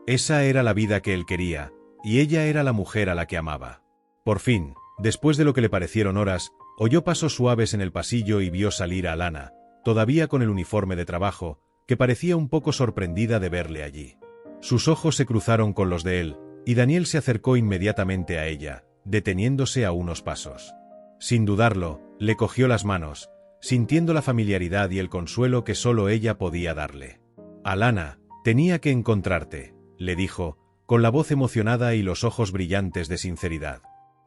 Esa era la vida que él quería, y ella era la mujer a la que amaba. Por fin, después de lo que le parecieron horas, oyó pasos suaves en el pasillo y vio salir a Alana, todavía con el uniforme de trabajo, que parecía un poco sorprendida de verle allí. Sus ojos se cruzaron con los de él, y Daniel se acercó inmediatamente a ella, deteniéndose a unos pasos. Sin dudarlo, le cogió las manos, sintiendo la familiaridad y el consuelo que solo ella podía darle. «Alana, tenía que encontrarte», le dijo, con la voz emocionada y los ojos brillantes de sinceridad.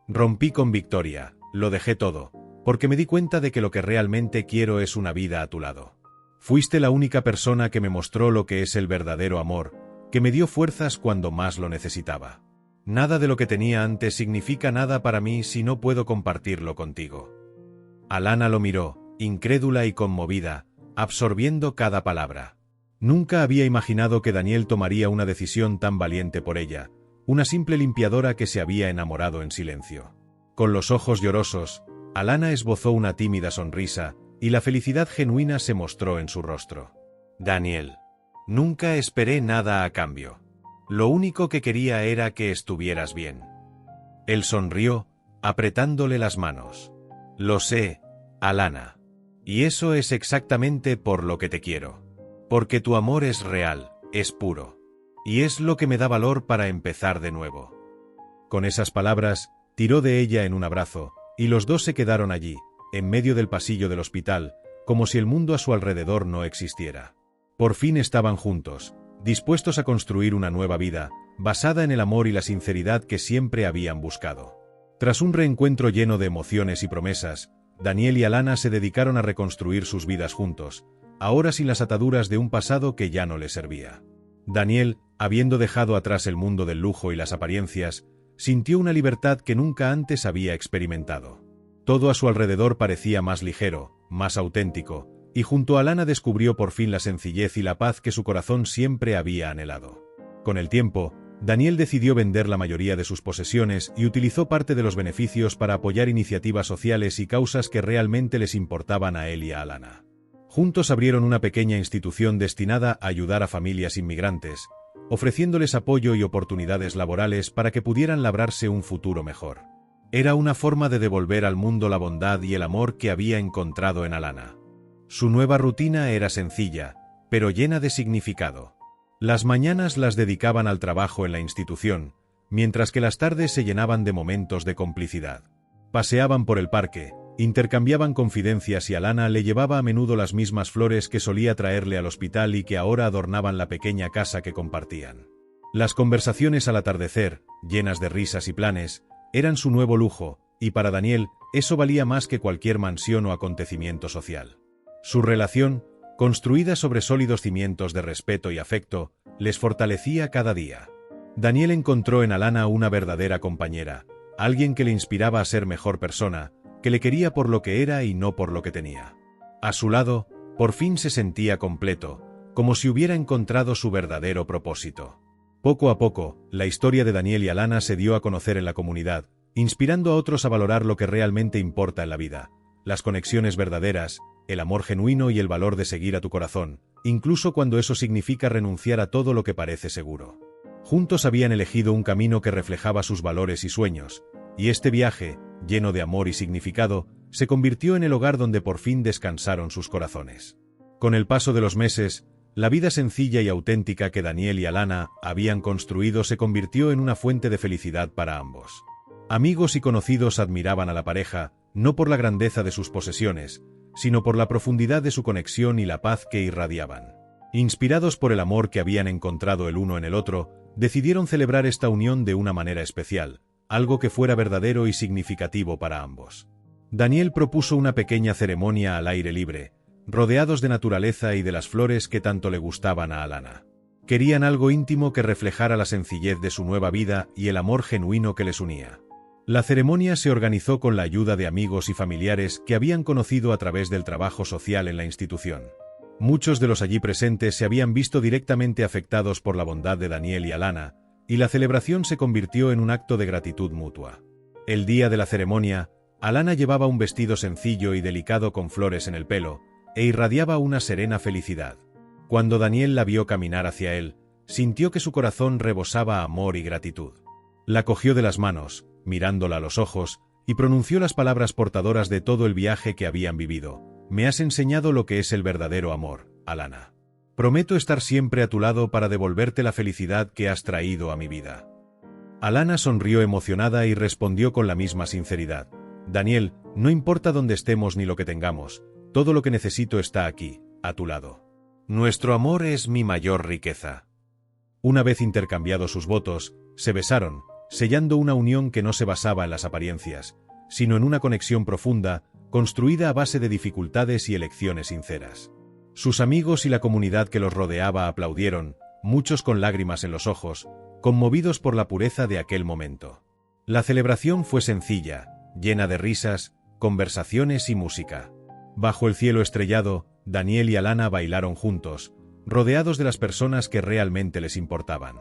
«Rompí con Victoria, lo dejé todo, porque me di cuenta de que lo que realmente quiero es una vida a tu lado. Fuiste la única persona que me mostró lo que es el verdadero amor, que me dio fuerzas cuando más lo necesitaba. Nada de lo que tenía antes significa nada para mí si no puedo compartirlo contigo». Alana lo miró, incrédula y conmovida, absorbiendo cada palabra. Nunca había imaginado que Daniel tomaría una decisión tan valiente por ella, una simple limpiadora que se había enamorado en silencio. Con los ojos llorosos, Alana esbozó una tímida sonrisa, y la felicidad genuina se mostró en su rostro. «Daniel, nunca esperé nada a cambio. Lo único que quería era que estuvieras bien». Él sonrió, apretándole las manos. «Lo sé, Alana. Y eso es exactamente por lo que te quiero. Porque tu amor es real, es puro. Y es lo que me da valor para empezar de nuevo». Con esas palabras, tiró de ella en un abrazo, y los dos se quedaron allí, en medio del pasillo del hospital, como si el mundo a su alrededor no existiera. Por fin estaban juntos, dispuestos a construir una nueva vida, basada en el amor y la sinceridad que siempre habían buscado. Tras un reencuentro lleno de emociones y promesas, Daniel y Alana se dedicaron a reconstruir sus vidas juntos, ahora sin las ataduras de un pasado que ya no les servía. Daniel, habiendo dejado atrás el mundo del lujo y las apariencias, sintió una libertad que nunca antes había experimentado. Todo a su alrededor parecía más ligero, más auténtico, y junto a Alana descubrió por fin la sencillez y la paz que su corazón siempre había anhelado. Con el tiempo, Daniel decidió vender la mayoría de sus posesiones y utilizó parte de los beneficios para apoyar iniciativas sociales y causas que realmente les importaban a él y a Alana. Juntos abrieron una pequeña institución destinada a ayudar a familias inmigrantes, ofreciéndoles apoyo y oportunidades laborales para que pudieran labrarse un futuro mejor. Era una forma de devolver al mundo la bondad y el amor que había encontrado en Alana. Su nueva rutina era sencilla, pero llena de significado. Las mañanas las dedicaban al trabajo en la institución, mientras que las tardes se llenaban de momentos de complicidad. Paseaban por el parque, intercambiaban confidencias y Alana le llevaba a menudo las mismas flores que solía traerle al hospital y que ahora adornaban la pequeña casa que compartían. Las conversaciones al atardecer, llenas de risas y planes, eran su nuevo lujo, y para Daniel, eso valía más que cualquier mansión o acontecimiento social. Su relación, construida sobre sólidos cimientos de respeto y afecto, les fortalecía cada día. Daniel encontró en Alana una verdadera compañera, alguien que le inspiraba a ser mejor persona, que le quería por lo que era y no por lo que tenía. A su lado, por fin se sentía completo, como si hubiera encontrado su verdadero propósito. Poco a poco, la historia de Daniel y Alana se dio a conocer en la comunidad, inspirando a otros a valorar lo que realmente importa en la vida, las conexiones verdaderas, el amor genuino y el valor de seguir a tu corazón, incluso cuando eso significa renunciar a todo lo que parece seguro. Juntos habían elegido un camino que reflejaba sus valores y sueños, y este viaje, lleno de amor y significado, se convirtió en el hogar donde por fin descansaron sus corazones. Con el paso de los meses, la vida sencilla y auténtica que Daniel y Alana habían construido se convirtió en una fuente de felicidad para ambos. Amigos y conocidos admiraban a la pareja, no por la grandeza de sus posesiones, sino por la profundidad de su conexión y la paz que irradiaban. Inspirados por el amor que habían encontrado el uno en el otro, decidieron celebrar esta unión de una manera especial, algo que fuera verdadero y significativo para ambos. Daniel propuso una pequeña ceremonia al aire libre, rodeados de naturaleza y de las flores que tanto le gustaban a Alana. Querían algo íntimo que reflejara la sencillez de su nueva vida y el amor genuino que les unía. La ceremonia se organizó con la ayuda de amigos y familiares que habían conocido a través del trabajo social en la institución. Muchos de los allí presentes se habían visto directamente afectados por la bondad de Daniel y Alana, y la celebración se convirtió en un acto de gratitud mutua. El día de la ceremonia, Alana llevaba un vestido sencillo y delicado con flores en el pelo, e irradiaba una serena felicidad. Cuando Daniel la vio caminar hacia él, sintió que su corazón rebosaba amor y gratitud. La cogió de las manos, mirándola a los ojos, y pronunció las palabras portadoras de todo el viaje que habían vivido. «Me has enseñado lo que es el verdadero amor, Alana. Prometo estar siempre a tu lado para devolverte la felicidad que has traído a mi vida. Alana sonrió emocionada y respondió con la misma sinceridad. Daniel, no importa dónde estemos ni lo que tengamos, todo lo que necesito está aquí, a tu lado. Nuestro amor es mi mayor riqueza. Una vez intercambiados sus votos, se besaron, sellando una unión que no se basaba en las apariencias, sino en una conexión profunda, construida a base de dificultades y elecciones sinceras. Sus amigos y la comunidad que los rodeaba aplaudieron, muchos con lágrimas en los ojos, conmovidos por la pureza de aquel momento. La celebración fue sencilla, llena de risas, conversaciones y música. Bajo el cielo estrellado, Daniel y Alana bailaron juntos, rodeados de las personas que realmente les importaban.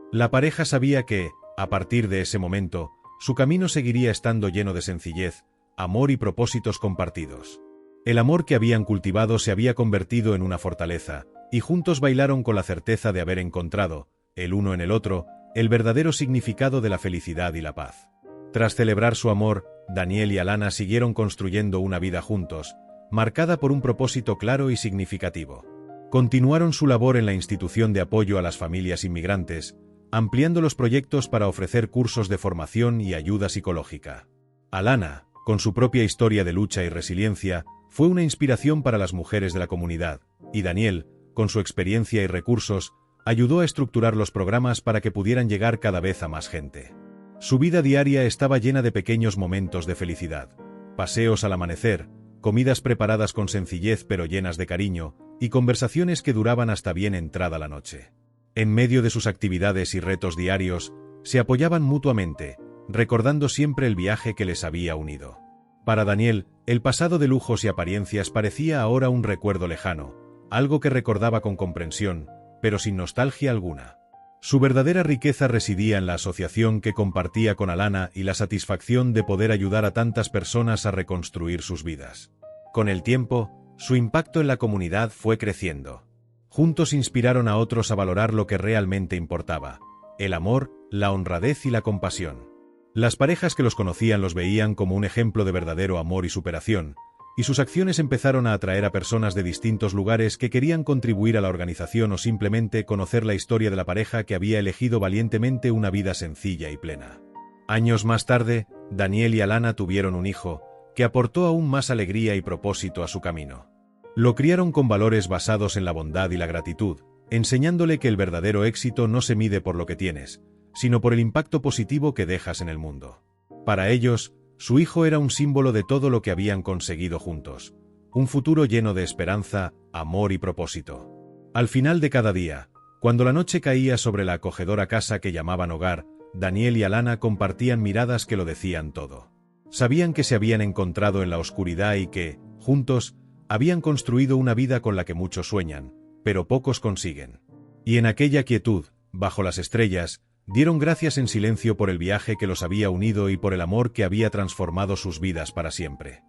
La pareja sabía que, a partir de ese momento, su camino seguiría estando lleno de sencillez, amor y propósitos compartidos. El amor que habían cultivado se había convertido en una fortaleza, y juntos bailaron con la certeza de haber encontrado, el uno en el otro, el verdadero significado de la felicidad y la paz. Tras celebrar su amor, Daniel y Alana siguieron construyendo una vida juntos, marcada por un propósito claro y significativo. Continuaron su labor en la institución de apoyo a las familias inmigrantes, ampliando los proyectos para ofrecer cursos de formación y ayuda psicológica. Alana, con su propia historia de lucha y resiliencia, fue una inspiración para las mujeres de la comunidad, y Daniel, con su experiencia y recursos, ayudó a estructurar los programas para que pudieran llegar cada vez a más gente. Su vida diaria estaba llena de pequeños momentos de felicidad, paseos al amanecer, comidas preparadas con sencillez pero llenas de cariño, y conversaciones que duraban hasta bien entrada la noche. En medio de sus actividades y retos diarios, se apoyaban mutuamente, recordando siempre el viaje que les había unido. Para Daniel, el pasado de lujos y apariencias parecía ahora un recuerdo lejano, algo que recordaba con comprensión, pero sin nostalgia alguna. Su verdadera riqueza residía en la asociación que compartía con Alana y la satisfacción de poder ayudar a tantas personas a reconstruir sus vidas. Con el tiempo, su impacto en la comunidad fue creciendo. Juntos inspiraron a otros a valorar lo que realmente importaba: el amor, la honradez y la compasión. Las parejas que los conocían los veían como un ejemplo de verdadero amor y superación, y sus acciones empezaron a atraer a personas de distintos lugares que querían contribuir a la organización o simplemente conocer la historia de la pareja que había elegido valientemente una vida sencilla y plena. Años más tarde, Daniel y Alana tuvieron un hijo, que aportó aún más alegría y propósito a su camino. Lo criaron con valores basados en la bondad y la gratitud, enseñándole que el verdadero éxito no se mide por lo que tienes, sino por el impacto positivo que dejas en el mundo. Para ellos, su hijo era un símbolo de todo lo que habían conseguido juntos, un futuro lleno de esperanza, amor y propósito. Al final de cada día, cuando la noche caía sobre la acogedora casa que llamaban hogar, Daniel y Alana compartían miradas que lo decían todo. Sabían que se habían encontrado en la oscuridad y que, juntos, habían construido una vida con la que muchos sueñan, pero pocos consiguen. Y en aquella quietud, bajo las estrellas, dieron gracias en silencio por el viaje que los había unido y por el amor que había transformado sus vidas para siempre.